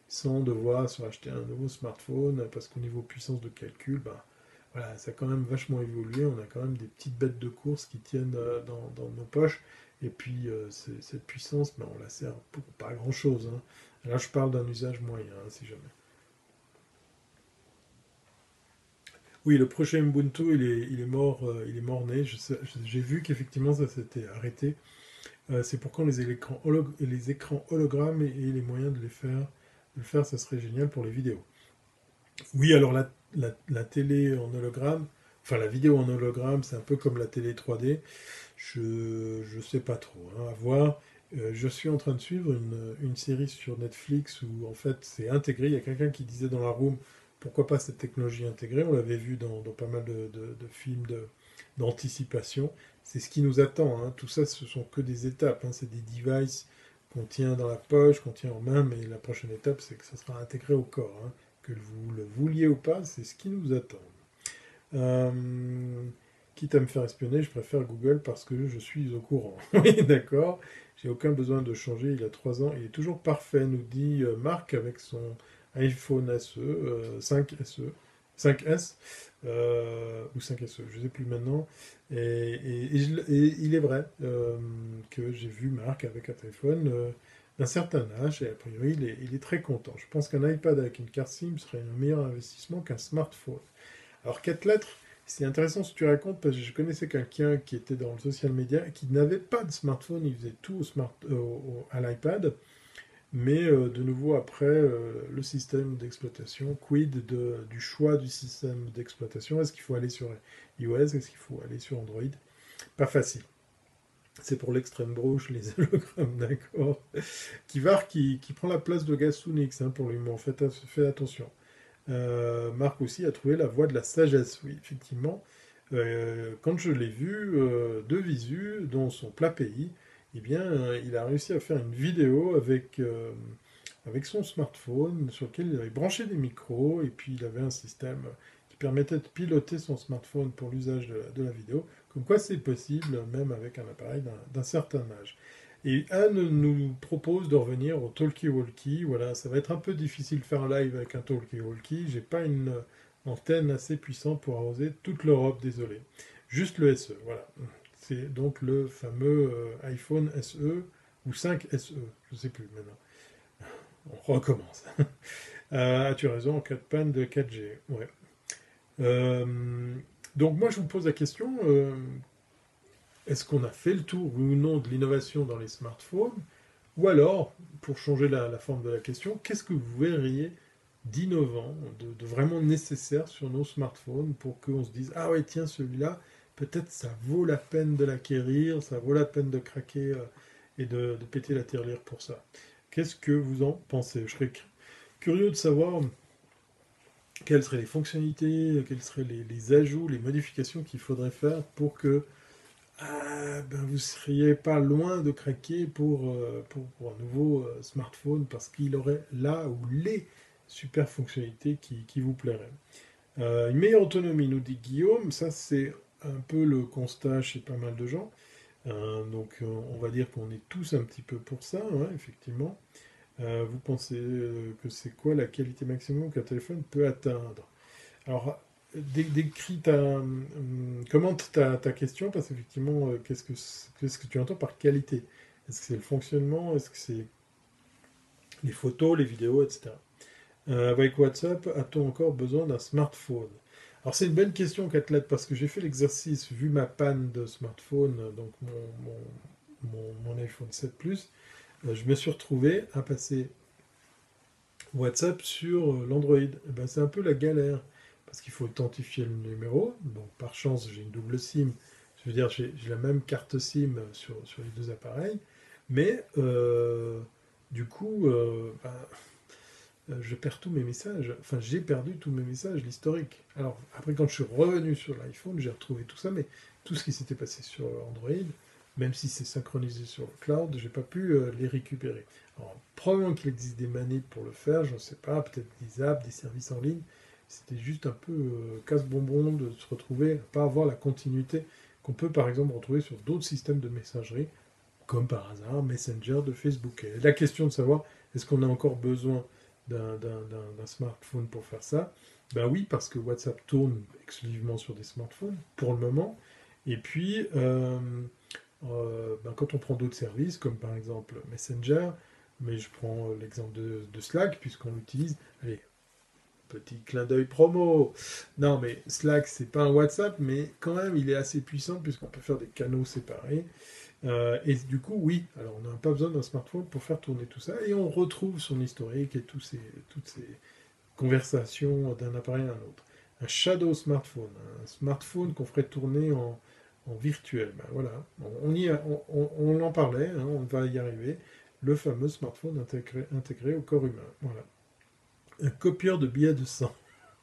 Speaker 1: sans devoir se racheter un nouveau smartphone, parce qu'au niveau puissance de calcul, bah, voilà, ça a quand même vachement évolué. On a quand même des petites bêtes de course qui tiennent dans nos poches. Et puis, cette puissance, ben, on la sert pour pas grand-chose, hein. Là, je parle d'un usage moyen, hein, si jamais. Oui, le prochain Ubuntu, il est mort-né. J'ai vu qu'effectivement, ça s'était arrêté. C'est pourquoi les écrans hologrammes et les moyens de le faire, ça serait génial pour les vidéos. Oui, alors la télé en hologramme, enfin la vidéo en hologramme, c'est un peu comme la télé 3D. Je sais pas trop, hein, à voir. Je suis en train de suivre une série sur Netflix où en fait c'est intégré. Il y a quelqu'un qui disait dans la room pourquoi pas cette technologie intégrée. On l'avait vu dans pas mal de films d'anticipation. C'est ce qui nous attend, hein. Tout ça, ce sont que des étapes, hein. C'est des devices qu'on tient dans la poche, qu'on tient en main, mais la prochaine étape, c'est que ça sera intégré au corps, hein. Que vous le vouliez ou pas, c'est ce qui nous attend. Euh, Quitte à me faire espionner, je préfère Google parce que je suis au courant. Oui, d'accord. J'ai aucun besoin de changer. Il a 3 ans. Il est toujours parfait, nous dit Marc avec son iPhone SE, 5 SE, 5S ou 5 SE, je ne sais plus maintenant. Et il est vrai que j'ai vu Marc avec un téléphone d'un certain âge et a priori il est très content. Je pense qu'un iPad avec une carte SIM serait un meilleur investissement qu'un smartphone. Alors, 4 lettres, c'est intéressant ce que tu racontes parce que je connaissais quelqu'un qui était dans le social media et qui n'avait pas de smartphone, il faisait tout à l'iPad, mais de nouveau après le système d'exploitation, quid du choix du système d'exploitation, est-ce qu'il faut aller sur iOS, est-ce qu'il faut aller sur Android? Pas facile. C'est pour l'extrême gauche, les hologrammes, d'accord. Qui prend la place de Gastounix, hein, pour lui, mais faites attention. Marc aussi a trouvé la voie de la sagesse, oui, effectivement. Quand je l'ai vu de visu dans son plat pays, eh bien, il a réussi à faire une vidéo avec son smartphone sur lequel il avait branché des micros et puis il avait un système qui permettait de piloter son smartphone pour l'usage de la vidéo. Comme quoi c'est possible même avec un appareil d'un certain âge. Et Anne nous propose de revenir au talkie-walkie. Voilà, ça va être un peu difficile de faire un live avec un talkie-walkie. J'ai pas une antenne assez puissante pour arroser toute l'Europe, désolé. Juste le SE, voilà. C'est donc le fameux iPhone SE ou 5 SE, je sais plus maintenant. On recommence. As-tu raison, en cas de panne de 4G, ouais. Euh, donc moi je vous pose la question, est-ce qu'on a fait le tour, oui ou non, de l'innovation dans les smartphones? Ou alors, pour changer la forme de la question, qu'est-ce que vous verriez d'innovant, de vraiment nécessaire sur nos smartphones pour qu'on se dise ah ouais, tiens, celui-là, peut-être ça vaut la peine de l'acquérir, ça vaut la peine de craquer et de péter la tirelire pour ça. Qu'est-ce que vous en pensez? Je serais curieux de savoir quelles seraient les fonctionnalités, quels seraient les ajouts, les modifications qu'il faudrait faire pour que vous ne seriez pas loin de craquer pour un nouveau smartphone parce qu'il aurait là ou les super fonctionnalités qui vous plairaient. Une meilleure autonomie, nous dit Guillaume, ça c'est un peu le constat chez pas mal de gens. Donc on va dire qu'on est tous un petit peu pour ça, hein, effectivement. Vous pensez que c'est quoi la qualité maximum qu'un téléphone peut atteindre? Alors, décris commente ta question, parce qu'effectivement, qu'est-ce que tu entends par qualité? Est-ce que c'est le fonctionnement? Est-ce que c'est les photos, les vidéos, etc. Avec WhatsApp, a-t-on encore besoin d'un smartphone? Alors, c'est une bonne question, Cathlete, parce que j'ai fait l'exercice, vu ma panne de smartphone, donc mon iPhone 7 Plus, je me suis retrouvé à passer WhatsApp sur l'Android. Eh ben, c'est un peu la galère parce qu'il faut authentifier le numéro. Donc par chance, j'ai une double SIM. Je veux dire, j'ai la même carte SIM sur les deux appareils. Mais du coup, je perds tous mes messages. Enfin, j'ai perdu tous mes messages, l'historique. Alors après, quand je suis revenu sur l'iPhone, j'ai retrouvé tout ça, mais tout ce qui s'était passé sur Android, même si c'est synchronisé sur le cloud, j'ai pas pu les récupérer. Alors, probablement qu'il existe des manips pour le faire, je ne sais pas, peut-être des apps, des services en ligne. C'était juste un peu casse-bonbon de se retrouver, à pas avoir la continuité qu'on peut par exemple retrouver sur d'autres systèmes de messagerie, comme par hasard Messenger de Facebook. Et la question de savoir est-ce qu'on a encore besoin d'un smartphone pour faire ça? Ben oui, parce que WhatsApp tourne exclusivement sur des smartphones pour le moment. Et puis, ben quand on prend d'autres services, comme par exemple Messenger, mais je prends l'exemple de Slack, puisqu'on l'utilise. Allez, petit clin d'œil promo. Non, mais Slack, c'est pas un WhatsApp, mais quand même, il est assez puissant, puisqu'on peut faire des canaux séparés. Et du coup, oui, alors on n'a pas besoin d'un smartphone pour faire tourner tout ça, et on retrouve son historique et toutes ces conversations d'un appareil à un autre. Un shadow smartphone, un smartphone qu'on ferait tourner en virtuel. Ben voilà, on en parlait, hein, on va y arriver. Le fameux smartphone intégré au corps humain. Voilà. Un copieur de billets de sang.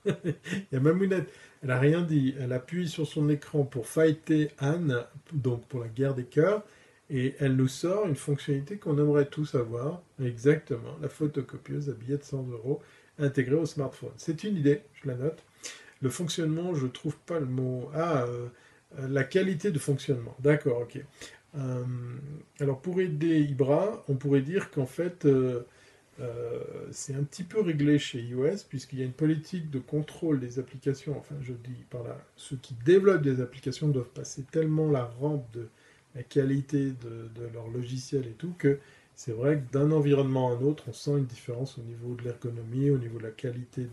Speaker 1: Il y a Mamounette, elle n'a rien dit. Elle appuie sur son écran pour fighter Anne, donc pour la guerre des cœurs, et elle nous sort une fonctionnalité qu'on aimerait tous avoir. Exactement, la photocopieuse à billets de 100 euros intégrée au smartphone. C'est une idée, je la note. Le fonctionnement, je ne trouve pas le mot. La qualité de fonctionnement. D'accord, ok. Euh, alors pour aider Ibra, on pourrait dire qu'en fait, c'est un petit peu réglé chez iOS, puisqu'il y a une politique de contrôle des applications. Enfin, je dis par là, ceux qui développent des applications doivent passer tellement la rampe de la qualité de leur logiciel et tout, que c'est vrai que d'un environnement à un autre, on sent une différence au niveau de l'ergonomie, au niveau de la qualité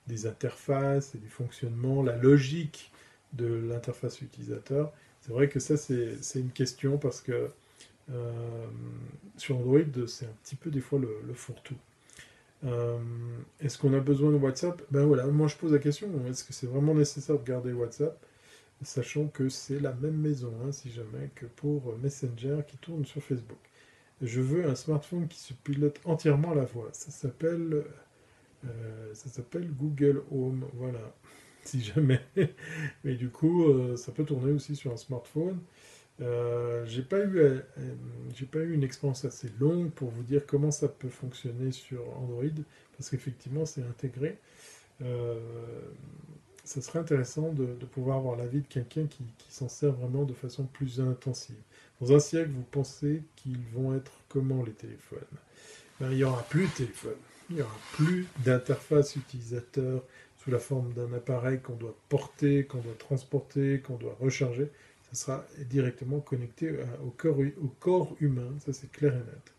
Speaker 1: des interfaces et du fonctionnement, la logique de l'interface utilisateur. C'est vrai que ça, c'est une question parce que euh, sur Android, c'est un petit peu des fois le fourre-tout. Euh, Est-ce qu'on a besoin de WhatsApp? Ben voilà, moi je pose la question, est-ce que c'est vraiment nécessaire de garder WhatsApp, sachant que c'est la même maison, hein, si jamais, que pour Messenger qui tourne sur Facebook. Je veux un smartphone qui se pilote entièrement à la voix. Ça s'appelle Google Home, voilà. Si jamais. Mais du coup, ça peut tourner aussi sur un smartphone. J'ai pas eu une expérience assez longue pour vous dire comment ça peut fonctionner sur Android, parce qu'effectivement c'est intégré. Euh, Ça serait intéressant de pouvoir avoir l'avis de quelqu'un qui s'en sert vraiment de façon plus intensive. Dans un siècle, vous pensez qu'ils vont être comment les téléphones? Ben, il n'y aura plus de téléphone, il n'y aura plus d'interface utilisateur sous la forme d'un appareil qu'on doit porter, qu'on doit transporter, qu'on doit recharger. Ça sera directement connecté au corps humain, ça c'est clair et net.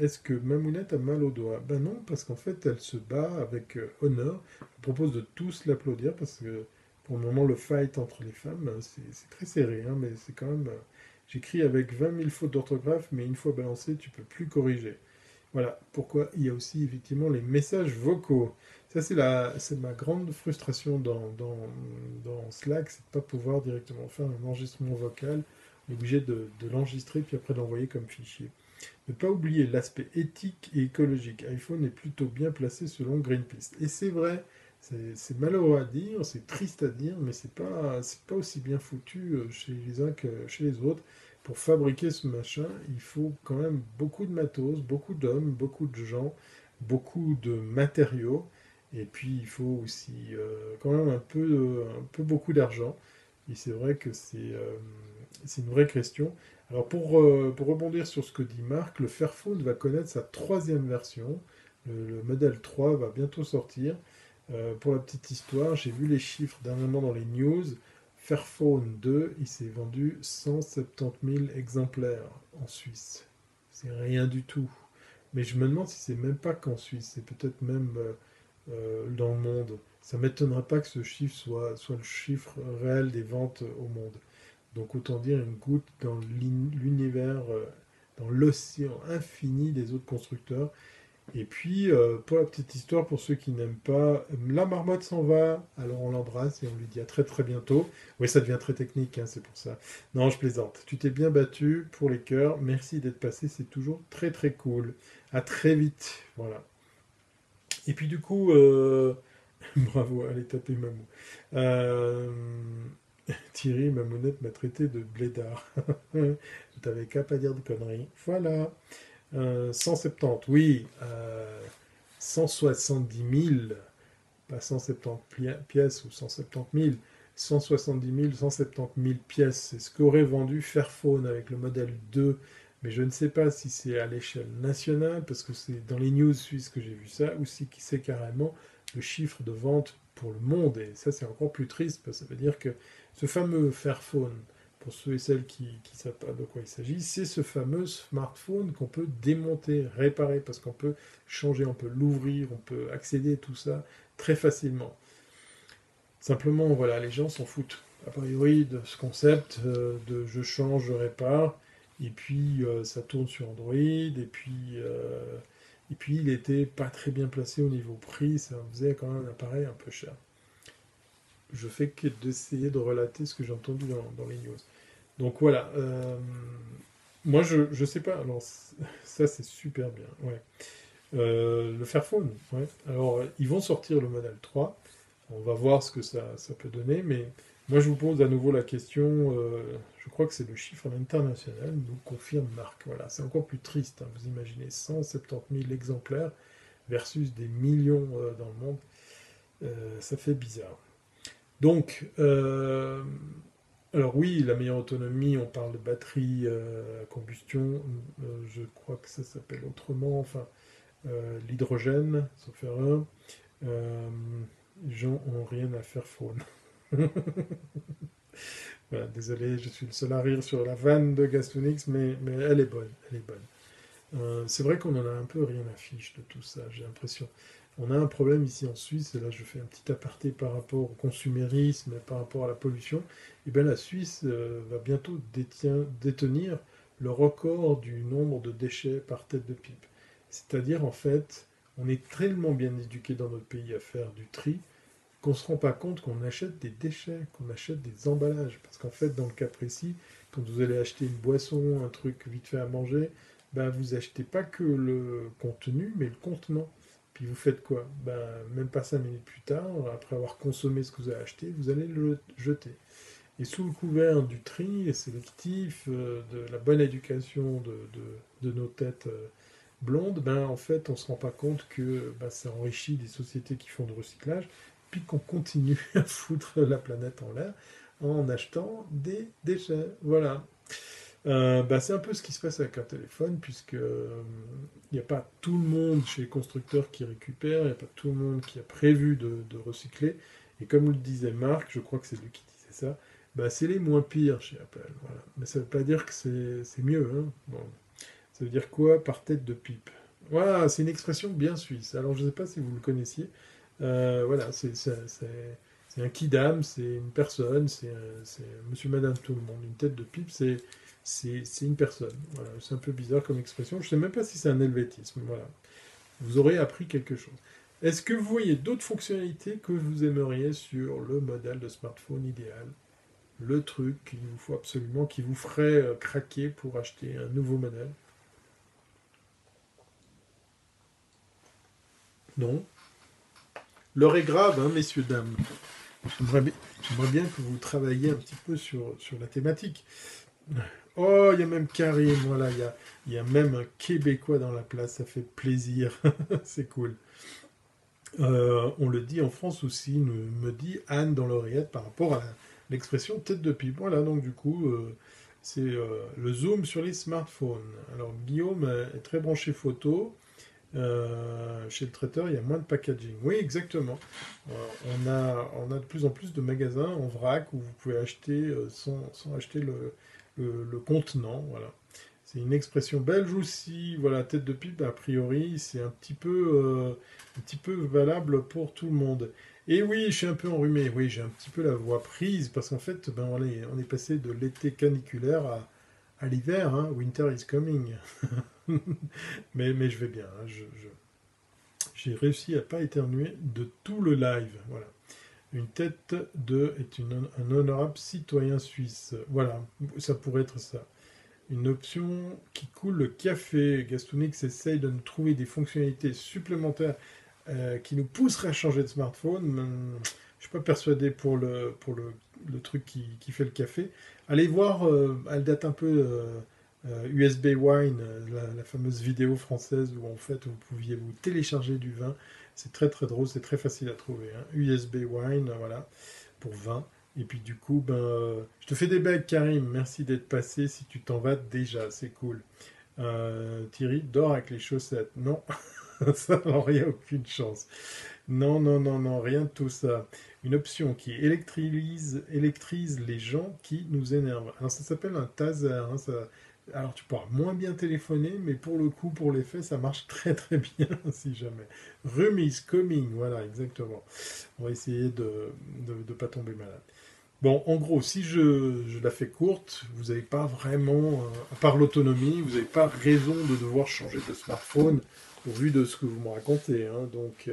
Speaker 1: Est-ce que Mamounette a mal au doigt? Ben non, parce qu'en fait elle se bat avec honneur. Je propose de tous l'applaudir parce que pour le moment le fight entre les femmes c'est très serré, hein, mais c'est quand même... J'écris avec 20 000 fautes d'orthographe, mais une fois balancé, tu peux plus corriger. Voilà pourquoi il y a aussi effectivement les messages vocaux. Ça, c'est ma grande frustration dans Slack, c'est de ne pas pouvoir directement faire un enregistrement vocal. On est obligé de l'enregistrer puis après de l'envoyer comme fichier. Ne pas oublier l'aspect éthique et écologique. iPhone est plutôt bien placé selon Greenpeace. Et c'est vrai, c'est malheureux à dire, c'est triste à dire, mais c'est pas aussi bien foutu chez les uns que chez les autres. Pour fabriquer ce machin, il faut quand même beaucoup de matos, beaucoup d'hommes, beaucoup de gens, beaucoup de matériaux. Et puis il faut aussi quand même un peu beaucoup d'argent. Et c'est vrai que c'est une vraie question. Alors pour rebondir sur ce que dit Marc, le Fairphone va connaître sa troisième version. Le modèle 3 va bientôt sortir. Pour la petite histoire, j'ai vu les chiffres dernièrement dans les news. Fairphone 2, il s'est vendu 170 000 exemplaires en Suisse. C'est rien du tout. Mais je me demande si c'est même pas qu'en Suisse, c'est peut-être même dans le monde. Ça ne m'étonnerait pas que ce chiffre soit le chiffre réel des ventes au monde. Donc autant dire une goutte dans l'univers, dans l'océan infini des autres constructeurs. Et puis, pour la petite histoire, pour ceux qui n'aiment pas, la marmotte s'en va, alors on l'embrasse et on lui dit à très très bientôt. Oui, ça devient très technique, hein, c'est pour ça. Non, je plaisante. Tu t'es bien battu pour les cœurs. Merci d'être passé, c'est toujours très très cool. À très vite. Voilà. Et puis du coup, bravo, allez taper Mamou. Euh, Thierry, Mamounette m'a traité de blédard. Je t'avais qu'à pas dire de conneries. Voilà. 170, oui. 170 000, pas 170 pièces ou 170 000. 170 000, 170 000 pièces. C'est ce qu'aurait vendu Fairphone avec le modèle 2. Mais je ne sais pas si c'est à l'échelle nationale, parce que c'est dans les news suisses que j'ai vu ça, ou si c'est carrément le chiffre de vente pour le monde. Et ça, c'est encore plus triste, parce que ça veut dire que ce fameux Fairphone, pour ceux et celles qui ne savent pas de quoi il s'agit, c'est ce fameux smartphone qu'on peut démonter, réparer, parce qu'on peut changer, on peut l'ouvrir, on peut accéder à tout ça très facilement. Simplement, voilà, les gens s'en foutent, a priori, de ce concept de je change, je répare, et puis ça tourne sur Android, et puis il était pas très bien placé au niveau prix, ça faisait quand même un appareil un peu cher. Je fais que d'essayer de relater ce que j'ai entendu dans les news. Donc voilà, moi je sais pas, alors ça c'est super bien, ouais. Le Fairphone, ouais. Alors ils vont sortir le modèle 3. On va voir ce que ça peut donner, mais moi je vous pose à nouveau la question, je crois que c'est le chiffre à l'international, nous confirme Marc. Voilà, c'est encore plus triste, hein, vous imaginez 170 000 exemplaires versus des millions dans le monde, ça fait bizarre. Donc, alors oui, la meilleure autonomie, on parle de batterie à combustion, je crois que ça s'appelle autrement, enfin l'hydrogène, sauf erreur. Euh, les gens ont rien à faire faune. Voilà, désolé, je suis le seul à rire sur la vanne de Gastonix, mais elle est bonne, elle est bonne. C'est vrai qu'on en a un peu rien à fiche de tout ça, j'ai l'impression. On a un problème ici en Suisse, et là je fais un petit aparté par rapport au consumérisme et par rapport à la pollution. Et bien la Suisse va bientôt détenir le record du nombre de déchets par tête de pipe. C'est-à-dire en fait, on est tellement bien éduqué dans notre pays à faire du tri qu'on ne se rend pas compte qu'on achète des déchets, qu'on achète des emballages. Parce qu'en fait, dans le cas précis, quand vous allez acheter une boisson, un truc vite fait à manger, ben, vous achetez pas que le contenu, mais le contenant. Puis vous faites quoi? Ben, même pas 5 minutes plus tard, après avoir consommé ce que vous avez acheté, vous allez le jeter. Et sous le couvert du tri sélectif, de la bonne éducation de nos têtes blondes, ben, en fait, on ne se rend pas compte que ben, ça enrichit des sociétés qui font du recyclage, puis qu'on continue à foutre la planète en l'air en achetant des déchets. Voilà. Ben, c'est un peu ce qui se passe avec un téléphone, puisque il n'y a pas tout le monde chez les constructeurs qui récupère, il n'y a pas tout le monde qui a prévu de recycler. Et comme le disait Marc, je crois que c'est lui qui disait ça, ben, c'est les moins pires chez Apple. Voilà. Mais ça ne veut pas dire que c'est mieux. Hein. Bon. Ça veut dire quoi par tête de pipe? Voilà, c'est une expression bien suisse. Alors je ne sais pas si vous le connaissiez. Voilà, c'est un kidam, c'est une personne, c'est monsieur, madame, tout le monde. Une tête de pipe, c'est une personne. Voilà, c'est un peu bizarre comme expression. Je ne sais même pas si c'est un helvétisme. Voilà. Vous aurez appris quelque chose. Est-ce que vous voyez d'autres fonctionnalités que vous aimeriez sur le modèle de smartphone idéal? Le truc qu'il vous faut absolument, qui vous ferait craquer pour acheter un nouveau modèle? Non. L'heure est grave, hein, messieurs, dames. J'aimerais bi- J'aimerais bien que vous travailliez un petit peu sur la thématique. Oh, il y a même Karim, voilà, il y a même un Québécois dans la place, ça fait plaisir. C'est cool. On le dit en France aussi, me dit Anne dans l'oreillette par rapport à l'expression tête de pipe. Voilà, donc du coup, c'est le zoom sur les smartphones. Alors Guillaume est très branché photo. Chez le traiteur, il y a moins de packaging. Oui, exactement. On a de plus en plus de magasins en vrac où vous pouvez acheter sans acheter le contenant. Voilà. C'est une expression belge aussi. Voilà, tête de pipe, a priori, c'est un petit peu valable pour tout le monde. Et oui, je suis un peu enrhumé. Oui, j'ai un petit peu la voix prise parce qu'en fait, ben, on est passé de l'été caniculaire à l'hiver. Hein. Winter is coming. Mais je vais bien. Hein. J'ai réussi à pas éternuer de tout le live. Voilà. Une tête de est un honorable citoyen suisse. Voilà, ça pourrait être ça. Une option qui coule le café. Gastonix essaye de nous trouver des fonctionnalités supplémentaires qui nous pousseraient à changer de smartphone. Je ne suis pas persuadé le truc qui fait le café. Allez voir, elle date un peu USB Wine, la fameuse vidéo française où en fait vous pouviez vous télécharger du vin. C'est très très drôle, c'est très facile à trouver. Hein. USB Wine, voilà, pour vin. Et puis du coup, je te fais des becs, Karim. Merci d'être passé. Si tu t'en vas déjà, c'est cool. Thierry, dors avec les chaussettes. Non, ça, alors, il n'y a aucune chance. Non, non, non, non, rien de tout ça. Une option qui électrise les gens qui nous énervent. Alors ça s'appelle un taser, hein, alors tu pourras moins bien téléphoner, mais pour le coup, pour les faits, ça marche très très bien si jamais. Room is coming, voilà, exactement. On va essayer de pas tomber malade. Bon, en gros, si je la fais courte, vous n'avez pas vraiment, à part l'autonomie, vous n'avez pas raison de devoir changer de smartphone au vu de ce que vous me racontez, hein. Donc,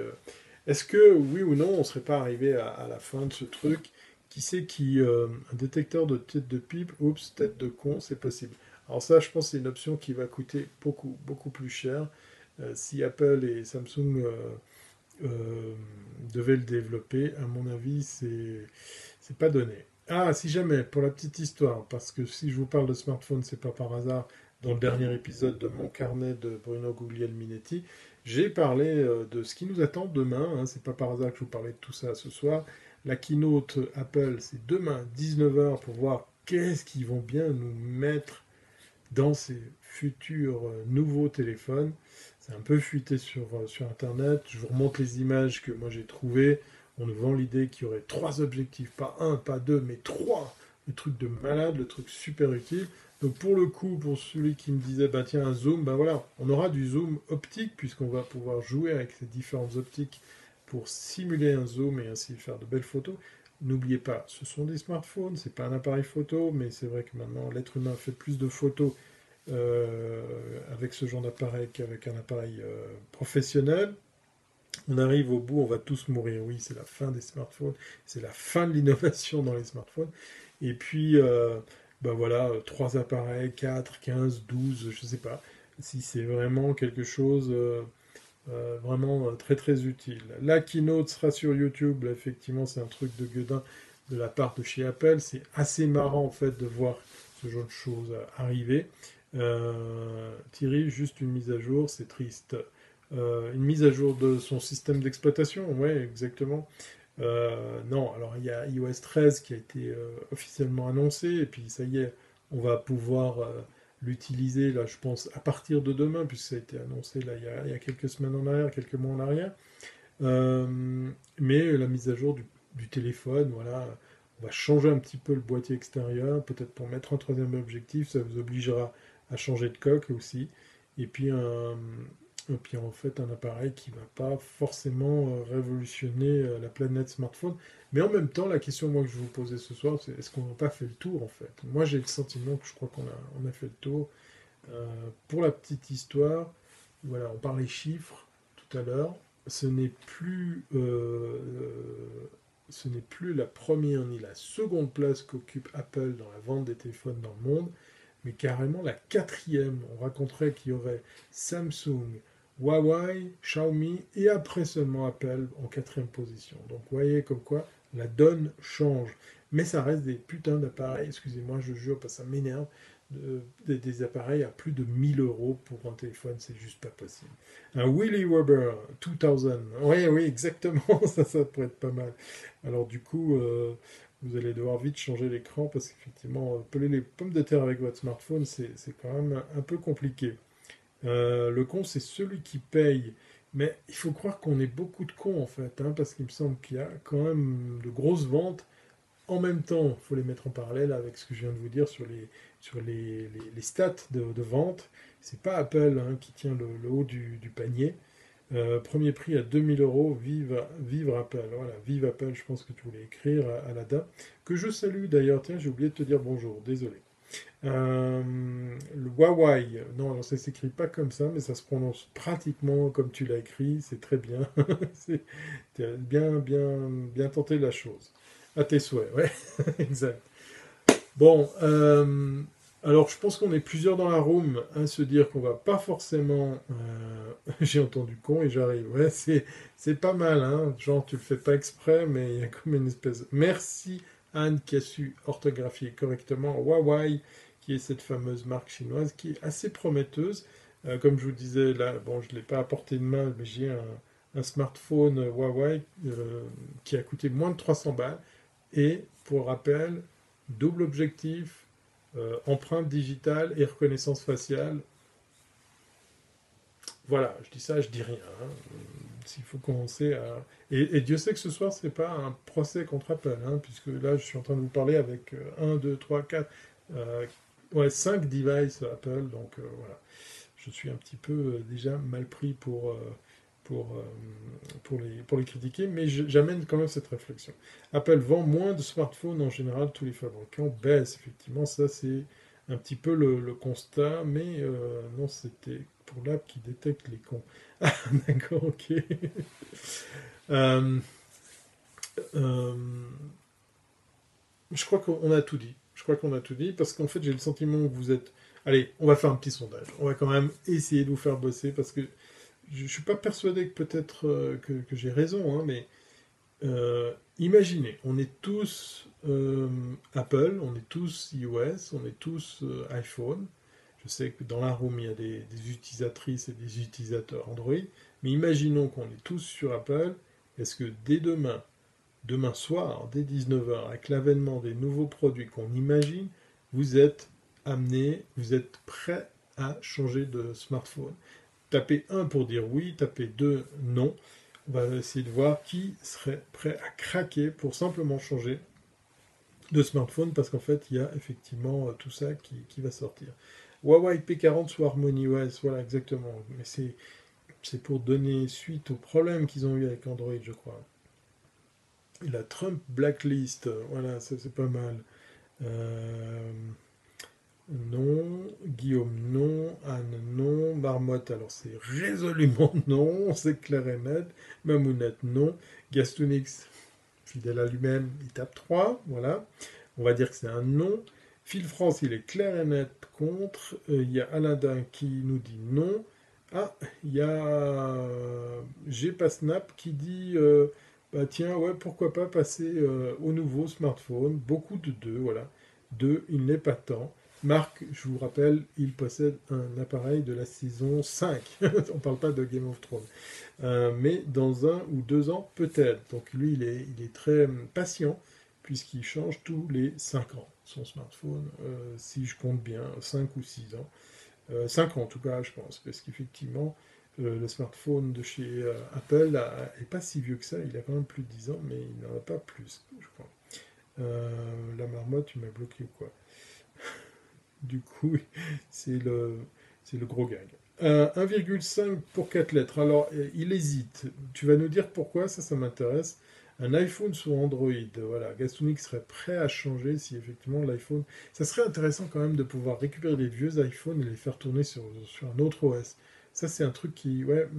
Speaker 1: est-ce que, oui ou non, on ne serait pas arrivé à la fin de ce truc? Qui sait qui... un détecteur de tête de pipe, oups, tête de con, c'est possible. Alors ça, je pense que c'est une option qui va coûter beaucoup, beaucoup plus cher. Si Apple et Samsung devaient le développer, à mon avis, c'est pas donné. Ah, si jamais, pour la petite histoire, parce que si je vous parle de smartphone, c'est pas par hasard, dans le dernier épisode de mon carnet de Bruno Guglielminetti, j'ai parlé de ce qui nous attend demain, hein, c'est pas par hasard que je vous parlais de tout ça ce soir. La keynote Apple, c'est demain, 19h, pour voir qu'est-ce qu'ils vont bien nous mettre dans ces futurs nouveaux téléphones. C'est un peu fuité sur Internet. Je vous remonte les images que moi j'ai trouvées. On nous vend l'idée qu'il y aurait 3 objectifs, pas un, pas deux, mais 3. Le truc de malade, le truc super utile. Donc pour le coup, pour celui qui me disait, bah tiens, un zoom, bah voilà, on aura du zoom optique, puisqu'on va pouvoir jouer avec ces différentes optiques pour simuler un zoom et ainsi faire de belles photos. N'oubliez pas, ce sont des smartphones, c'est pas un appareil photo, mais c'est vrai que maintenant l'être humain fait plus de photos avec ce genre d'appareil qu'avec un appareil professionnel. On arrive au bout, on va tous mourir. Oui, c'est la fin des smartphones, c'est la fin de l'innovation dans les smartphones. Et puis, voilà, 3 appareils, 4, 15, 12, je ne sais pas, si c'est vraiment quelque chose vraiment très très utile. La keynote sera sur YouTube, là, effectivement, c'est un truc de gueudin de la part de chez Apple. C'est assez marrant en fait de voir ce genre de choses arriver. Thierry, juste une mise à jour, c'est triste. Une mise à jour de son système d'exploitation, ouais, exactement. Non, alors il y a iOS 13 qui a été officiellement annoncé, et puis ça y est, on va pouvoir l'utiliser, là, je pense, à partir de demain, puisque ça a été annoncé là, il y a quelques semaines en arrière, quelques mois en arrière. Mais la mise à jour du téléphone, voilà, on va changer un petit peu le boîtier extérieur, peut-être pour mettre un troisième objectif, ça vous obligera à changer de coque aussi. Et puis, en fait un appareil qui ne va pas forcément révolutionner la planète smartphone. Mais en même temps, la question moi, que je vous posais ce soir, c'est est-ce qu'on n'a pas fait le tour en fait? Moi j'ai le sentiment que je crois qu'on a fait le tour. Pour la petite histoire, voilà, on parlait chiffres tout à l'heure. Ce n'est plus, ce n'est plus la première ni la seconde place qu'occupe Apple dans la vente des téléphones dans le monde, mais carrément la quatrième. On raconterait qu'il y aurait Samsung, Huawei, Xiaomi et après seulement Apple en quatrième position. Donc vous voyez comme quoi la donne change. Mais ça reste des putains d'appareils, excusez-moi, je jure, parce que ça m'énerve, des appareils à plus de 1000 euros pour un téléphone, c'est juste pas possible. Un Willy Weber 2000, oui, oui, exactement, ça pourrait être pas mal. Alors du coup, vous allez devoir vite changer l'écran parce qu'effectivement, peler les pommes de terre avec votre smartphone, c'est quand même un peu compliqué. Le con, c'est celui qui paye. Mais il faut croire qu'on est beaucoup de cons en fait, hein, parce qu'il me semble qu'il y a quand même de grosses ventes. En même temps, il faut les mettre en parallèle avec ce que je viens de vous dire sur les stats de vente. C'est pas Apple hein, qui tient le haut du panier. Premier prix à 2000 euros, vive Apple. Voilà, vive Apple, je pense que tu voulais écrire à la dame. Que je salue d'ailleurs, tiens, j'ai oublié de te dire bonjour, désolé. Le Huawei, non, alors ça s'écrit pas comme ça, mais ça se prononce pratiquement comme tu l'as écrit, c'est très bien. C'est bien tenté la chose. À tes souhaits, ouais, exact. Bon, alors je pense qu'on est plusieurs dans la room à se dire qu'on va pas forcément. J'ai entendu con et j'arrive. Ouais, c'est pas mal, hein. Genre, tu le fais pas exprès, mais il y a comme une espèce. Merci Anne qui a su orthographier correctement Huawei, qui est cette fameuse marque chinoise qui est assez prometteuse. Comme je vous disais, là, bon, je ne l'ai pas à portée de main, mais j'ai un smartphone Huawei qui a coûté moins de 300 balles et pour rappel, double objectif, empreinte digitale et reconnaissance faciale. Voilà, je dis ça, je dis rien. Hein. S'il faut commencer à... Et Dieu sait que ce soir, c'est pas un procès contre Apple, hein, puisque là, je suis en train de vous parler avec 1, 2, 3, 4, ouais, 5 devices Apple, donc voilà. Je suis un petit peu déjà mal pris pour, euh, pour les critiquer, mais j'amène quand même cette réflexion. Apple vend moins de smartphones en général, tous les fabricants baissent, effectivement, ça c'est un petit peu le constat, mais non, c'était pour l'app qui détecte les cons. Ah, d'accord, ok. Euh, euh, je crois qu'on a tout dit. Je crois qu'on a tout dit, parce qu'en fait, j'ai le sentiment que vous êtes... Allez, on va faire un petit sondage. On va quand même essayer de vous faire bosser, parce que je ne suis pas persuadé que peut-être que j'ai raison, hein, mais imaginez, on est tous Apple, on est tous iOS, on est tous iPhone. Je sais que dans la room, il y a des utilisatrices et des utilisateurs Android, mais imaginons qu'on est tous sur Apple. Est-ce que dès demain, demain soir, dès 19h, avec l'avènement des nouveaux produits qu'on imagine, vous êtes amené, vous êtes prêt à changer de smartphone? Tapez 1 pour dire oui, tapez 2 non. On va essayer de voir qui serait prêt à craquer pour simplement changer de smartphone, parce qu'en fait, il y a effectivement tout ça qui va sortir. Huawei P40 sous Harmony OS, voilà, exactement. Mais c'est pour donner suite aux problèmes qu'ils ont eu avec Android, je crois. Et la Trump Blacklist, voilà, ça c'est pas mal. Euh, non, Guillaume non, Anne non, Marmotte alors c'est résolument non, c'est clair et net, Mamounette non, Gastonix fidèle à lui-même, il tape 3, voilà, on va dire que c'est un non. Phil France, il est clair et net contre, il y a Aladin qui nous dit non. Ah, il y a G pas Snap qui dit bah tiens, ouais, pourquoi pas passer au nouveau smartphone, beaucoup de 2, voilà. 2, il n'est pas temps. Marc, je vous rappelle, il possède un appareil de la saison 5. On ne parle pas de Game of Thrones. Mais dans 1 ou 2 ans, peut-être. Donc lui, il est très patient, puisqu'il change tous les 5 ans son smartphone, si je compte bien, 5 ou 6 ans. 5 ans en tout cas, je pense, parce qu'effectivement, le smartphone de chez Apple n'est pas si vieux que ça, il a quand même plus de 10 ans, mais il n'en a pas plus, je crois. La marmotte, tu m'as bloqué ou quoi? Du coup, c'est le gros gag. 1,5 pour 4 lettres. Alors, il hésite. Tu vas nous dire pourquoi, ça m'intéresse. Un iPhone sous Android. Voilà, Gastonix serait prêt à changer si effectivement l'iPhone... Ça serait intéressant quand même de pouvoir récupérer les vieux iPhones et les faire tourner sur un autre OS. Ça, c'est un truc qui... Ouais,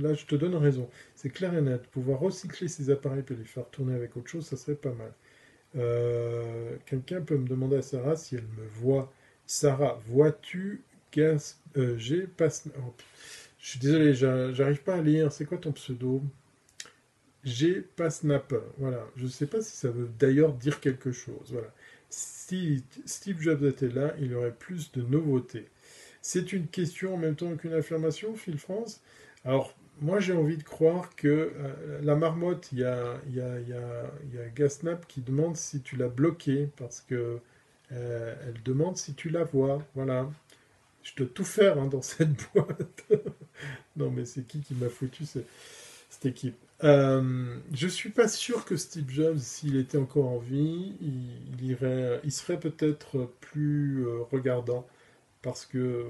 Speaker 1: là, je te donne raison. C'est clair et net. Pouvoir recycler ces appareils et les faire tourner avec autre chose, ça serait pas mal. Quelqu'un peut me demander à Sarah si elle me voit. Sarah, vois-tu G passe... Oh, je suis désolé, j'arrive pas à lire. C'est quoi ton pseudo? G pas Snapper. Voilà. Je ne sais pas si ça veut d'ailleurs dire quelque chose. Voilà. Si Steve Jobs était là, il y aurait plus de nouveautés. C'est une question en même temps qu'une affirmation, Phil France. Alors, moi, j'ai envie de croire que la marmotte, il y a Gasnap qui demande si tu l'as bloquée, parce que elle demande si tu la vois. Voilà. Je dois tout faire hein, dans cette boîte. Non, mais c'est qui m'a foutu cette équipe? Je suis pas sûr que Steve Jobs, s'il était encore en vie, il serait peut-être plus regardant, parce que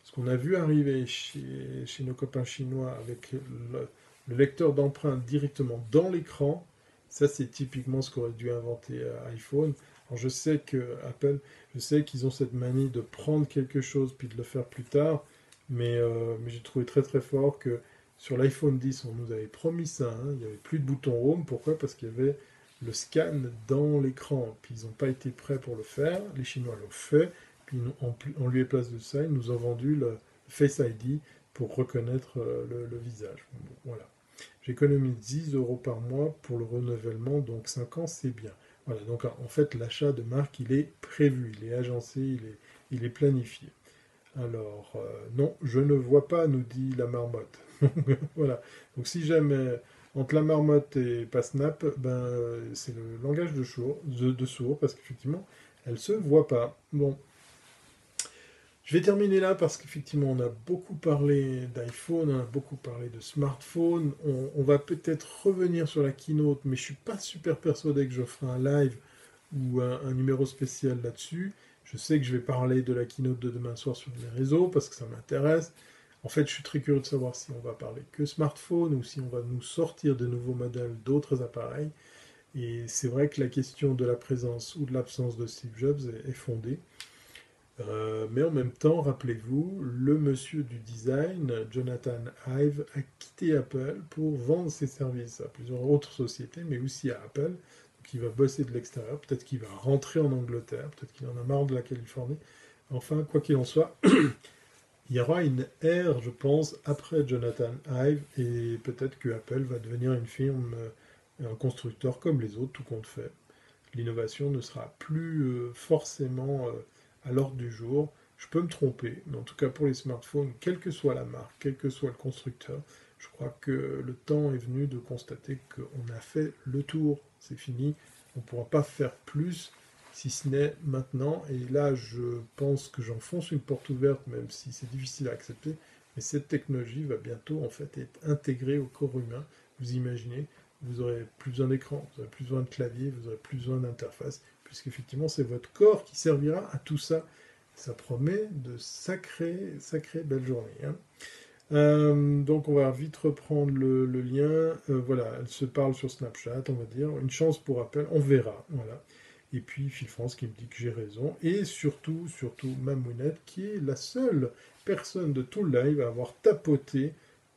Speaker 1: ce qu'on a vu arriver chez nos copains chinois avec le lecteur d'empreintes directement dans l'écran, ça c'est typiquement ce qu'aurait dû inventer iPhone. Alors je sais que Apple, je sais qu'ils ont cette manie de prendre quelque chose puis de le faire plus tard, mais j'ai trouvé très très fort que sur l'iPhone 10, on nous avait promis ça, hein, il n'y avait plus de bouton Home. Pourquoi? Parce qu'il y avait le scan dans l'écran. Puis ils n'ont pas été prêts pour le faire. Les Chinois l'ont fait. Puis en lieu et place de ça, ils nous ont vendu le Face ID pour reconnaître le visage. Bon, voilà. J'économise 10 euros par mois pour le renouvellement, donc 5 ans, c'est bien. Voilà, donc en fait, l'achat de marque, il est prévu, il est agencé, il est planifié. Alors, non, je ne vois pas, nous dit la marmotte. Voilà. Donc, si jamais Entre la marmotte et pas Snap, c'est le langage de sourds, parce qu'effectivement, elle se voit pas. Bon, je vais terminer là parce qu'effectivement, on a beaucoup parlé d'iPhone, on a beaucoup parlé de smartphone. On va peut-être revenir sur la keynote, mais je suis pas super persuadé que je ferai un live ou un numéro spécial là-dessus. Je sais que je vais parler de la keynote de demain soir sur les réseaux parce que ça m'intéresse. En fait, je suis très curieux de savoir si on va parler que smartphone ou si on va nous sortir de nouveaux modèles d'autres appareils. Et c'est vrai que la question de la présence ou de l'absence de Steve Jobs est fondée. Mais en même temps, rappelez-vous, le monsieur du design, Jonathan Ive, a quitté Apple pour vendre ses services à plusieurs autres sociétés, mais aussi à Apple. Donc il va bosser de l'extérieur, peut-être qu'il va rentrer en Angleterre, peut-être qu'il en a marre de la Californie. Enfin, quoi qu'il en soit, il y aura une ère, je pense, après Jonathan Ive, et peut-être que Apple va devenir une firme, un constructeur comme les autres, tout compte fait. L'innovation ne sera plus forcément à l'ordre du jour. Je peux me tromper, mais en tout cas pour les smartphones, quelle que soit la marque, quel que soit le constructeur, je crois que le temps est venu de constater qu'on a fait le tour, c'est fini, on ne pourra pas faire plus si ce n'est maintenant. Et là, je pense que j'enfonce une porte ouverte, même si c'est difficile à accepter, mais cette technologie va bientôt en fait être intégrée au corps humain. Vous imaginez, vous aurez plus besoin d'écran, vous aurez plus besoin de clavier, vous aurez plus besoin d'interface, puisqu'effectivement c'est votre corps qui servira à tout ça. Ça promet de sacrées, sacrées belles journées. Hein. Donc on va vite reprendre le lien. Voilà, elle se parle sur Snapchat, on va dire. Une chance pour Apple, on verra. Voilà. Et puis Phil France qui me dit que j'ai raison. Et surtout, surtout Mamounette qui est la seule personne de tout le live à avoir tapoté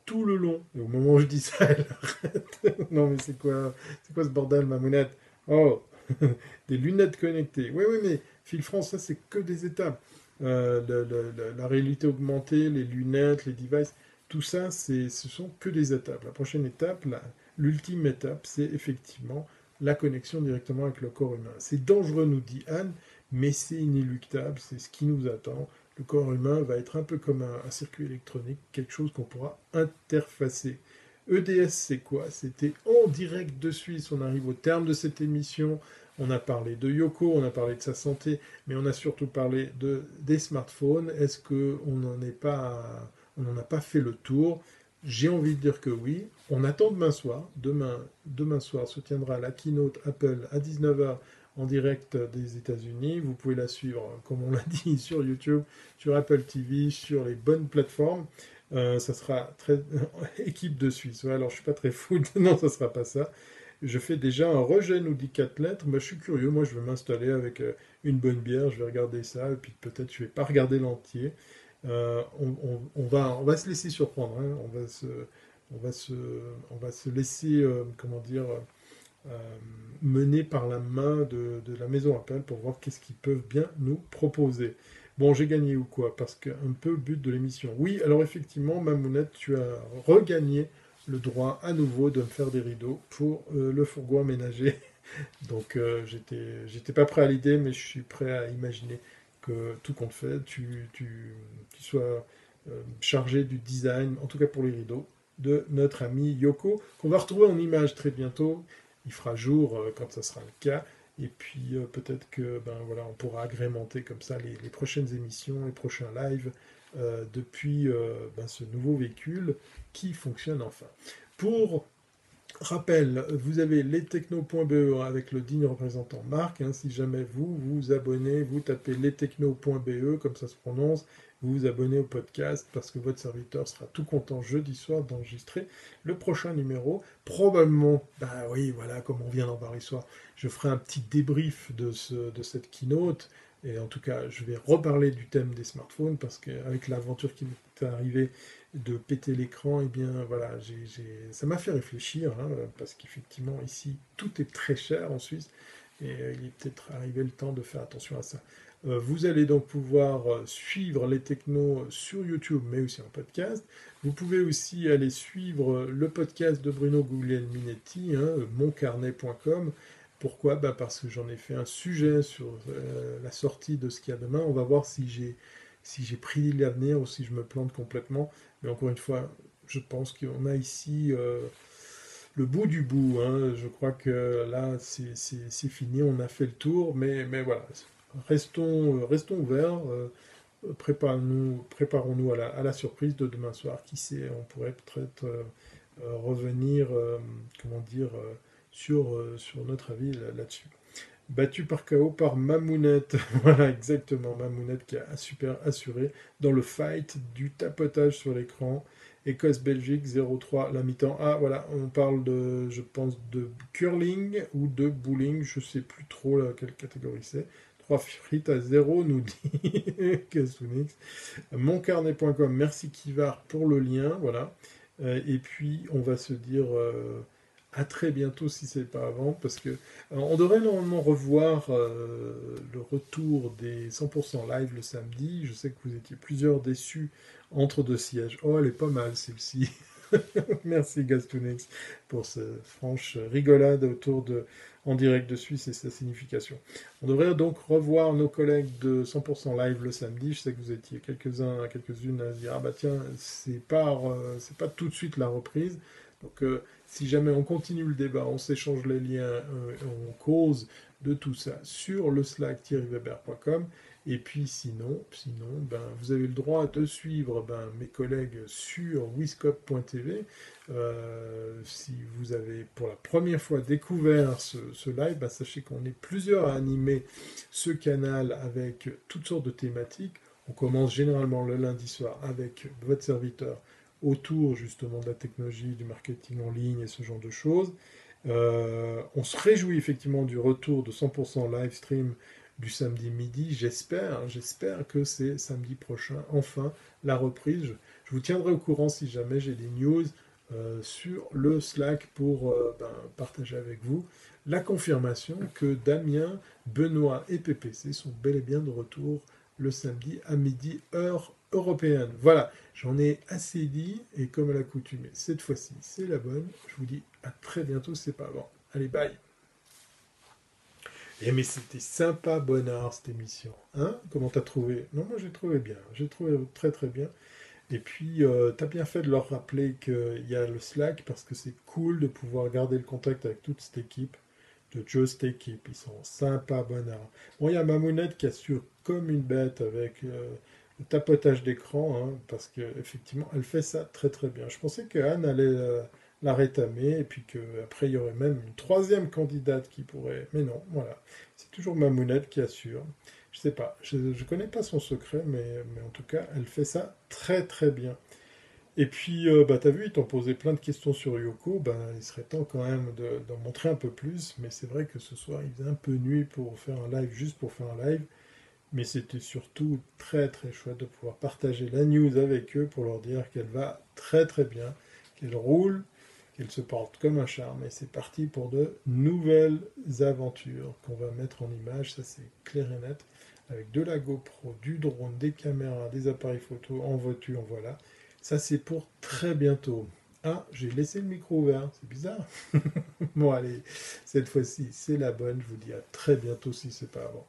Speaker 1: tout le long. Et au moment où je dis ça, elle arrête. Non mais c'est quoi ce bordel, Mamounette? Oh, des lunettes connectées. Oui, oui, mais Phil France, ça c'est que des étapes. La réalité augmentée, les lunettes, les devices, tout ça, ce sont que des étapes. La prochaine étape, l'ultime étape, c'est effectivement la connexion directement avec le corps humain. C'est dangereux, nous dit Anne, mais c'est inéluctable, c'est ce qui nous attend. Le corps humain va être un peu comme un circuit électronique, quelque chose qu'on pourra interfacer. EDS, c'est quoi? C'était en direct de Suisse. On arrive au terme de cette émission. On a parlé de Yoko, on a parlé de sa santé, mais on a surtout parlé des smartphones. Est-ce qu'on n'en a pas fait le tour? J'ai envie de dire que oui. On attend demain soir. Demain soir se tiendra la keynote Apple à 19h en direct des États-Unis. Vous pouvez la suivre, comme on l'a dit, sur YouTube, sur Apple TV, sur les bonnes plateformes. Ça sera très équipe de Suisse. Ouais, alors je suis pas très fou. Non, ça sera pas ça. Je fais déjà un rejet, nous dit 4 lettres. Mais je suis curieux. Moi, je vais m'installer avec une bonne bière. Je vais regarder ça. Et puis peut-être je vais pas regarder l'entier. On va se laisser surprendre. Hein. On va se, on va se laisser, comment dire, euh, mener par la main de la maison Apple pour voir qu'est-ce qu'ils peuvent bien nous proposer. Bon, j'ai gagné ou quoi? Parce qu'un peu but de l'émission. Oui, alors effectivement, Mamounette, tu as regagné le droit à nouveau de me faire des rideaux pour le fourgon aménagé. Donc j'étais pas prêt à l'idée, mais je suis prêt à imaginer que tout compte fait, tu sois chargé du design, en tout cas pour les rideaux, de notre ami Yoko, qu'on va retrouver en image très bientôt. Il fera jour quand ça sera le cas. Et puis peut-être que voilà, on pourra agrémenter comme ça les prochaines émissions, les prochains lives depuis ce nouveau véhicule qui fonctionne enfin. Pour rappel, vous avez lestechno.be avec le digne représentant Marc. Hein, si jamais vous vous abonnez, vous tapez lestechno.be, comme ça se prononce, vous vous abonnez au podcast parce que votre serviteur sera tout content jeudi soir d'enregistrer le prochain numéro. Probablement, bah oui, voilà, comme on vient d'en parler ce soir, je ferai un petit débrief de cette keynote. Et en tout cas, je vais reparler du thème des smartphones parce qu'avec l'aventure qui m'est arrivée de péter l'écran, et eh bien voilà, ça m'a fait réfléchir, hein, parce qu'effectivement ici tout est très cher en Suisse, et il est peut-être arrivé le temps de faire attention à ça. Vous allez donc pouvoir suivre les technos sur YouTube, mais aussi en podcast. Vous pouvez aussi aller suivre le podcast de Bruno Guglielminetti, hein, moncarnet.com. Pourquoi? Parce que j'en ai fait un sujet sur la sortie de ce qu'il y a demain. On va voir si j'ai pris l'avenir ou si je me plante complètement. Mais encore une fois, je pense qu'on a ici le bout du bout, hein. Je crois que là, c'est fini, on a fait le tour, mais voilà, restons ouverts, préparons-nous à la surprise de demain soir. Qui sait, on pourrait peut-être revenir, comment dire, sur notre avis là-dessus. Battu par KO par Mamounette. Voilà, exactement. Mamounette qui a super assuré dans le fight du tapotage sur l'écran. Écosse-Belgique 0-3 la mi-temps. Ah, voilà, on parle de, je pense, de curling ou de bowling. Je sais plus trop quelle catégorie c'est. 3 frites à 0, nous dit Kasunix. Moncarnet.com, merci Kivar pour le lien. Voilà. Et puis, on va se dire à très bientôt si c'est pas avant, parce que on devrait normalement revoir le retour des 100% live le samedi. Je sais que vous étiez plusieurs déçus entre deux sièges. Oh, elle est pas mal celle-ci. Merci Gastonix pour cette franche rigolade autour de En direct de Suisse et sa signification. On devrait donc revoir nos collègues de 100% live le samedi. Je sais que vous étiez quelques-unes à se dire ah bah tiens c'est pas tout de suite la reprise. Donc si jamais on continue le débat, on s'échange les liens, on cause de tout ça sur le slack-weber.com. Et puis sinon ben, vous avez le droit de suivre mes collègues sur wiscop.tv. Si vous avez pour la première fois découvert ce live, ben, sachez qu'on est plusieurs à animer ce canal avec toutes sortes de thématiques. On commence généralement le lundi soir avec votre serviteur autour justement de la technologie, du marketing en ligne et ce genre de choses. On se réjouit effectivement du retour de 100% live stream du samedi midi. J'espère que c'est samedi prochain, enfin, la reprise. Je vous tiendrai au courant si jamais j'ai des news sur le Slack pour partager avec vous la confirmation que Damien, Benoît et PPC sont bel et bien de retour le samedi à midi, heure européenne. Voilà, j'en ai assez dit, et comme à l'accoutumée, cette fois-ci, c'est la bonne. Je vous dis à très bientôt, c'est pas avant. Allez, bye. Eh mais c'était sympa, Bonnard, cette émission. Hein? Comment t'as trouvé? Non, moi j'ai trouvé bien. J'ai trouvé très très bien. Et puis, t'as bien fait de leur rappeler qu'il y a le Slack, parce que c'est cool de pouvoir garder le contact avec toute cette équipe, de Just Équipe. Ils sont sympas, Bonnard. Bon, il y a Mamounette qui assure comme une bête avec le tapotage d'écran, hein, parce qu'effectivement, elle fait ça très très bien. Je pensais que Anne allait la rétamer, et puis qu'après, il y aurait même une troisième candidate qui pourrait... Mais non, voilà. C'est toujours Mamounette qui assure. Je sais pas, je ne connais pas son secret, mais en tout cas, elle fait ça très très bien. Et puis, t'as vu, ils t'ont posé plein de questions sur Yoko, il serait temps quand même d'en montrer un peu plus, mais c'est vrai que ce soir, il faisait un peu nuit pour faire un live, juste pour faire un live, mais c'était surtout très très chouette de pouvoir partager la news avec eux pour leur dire qu'elle va très très bien, qu'elle roule, qu'elle se porte comme un charme, et c'est parti pour de nouvelles aventures qu'on va mettre en image, ça c'est clair et net, avec de la GoPro, du drone, des caméras, des appareils photo, en voiture, voilà. Ça c'est pour très bientôt. Ah, j'ai laissé le micro ouvert, c'est bizarre. Bon allez, cette fois-ci c'est la bonne, je vous dis à très bientôt si c'est pas avant.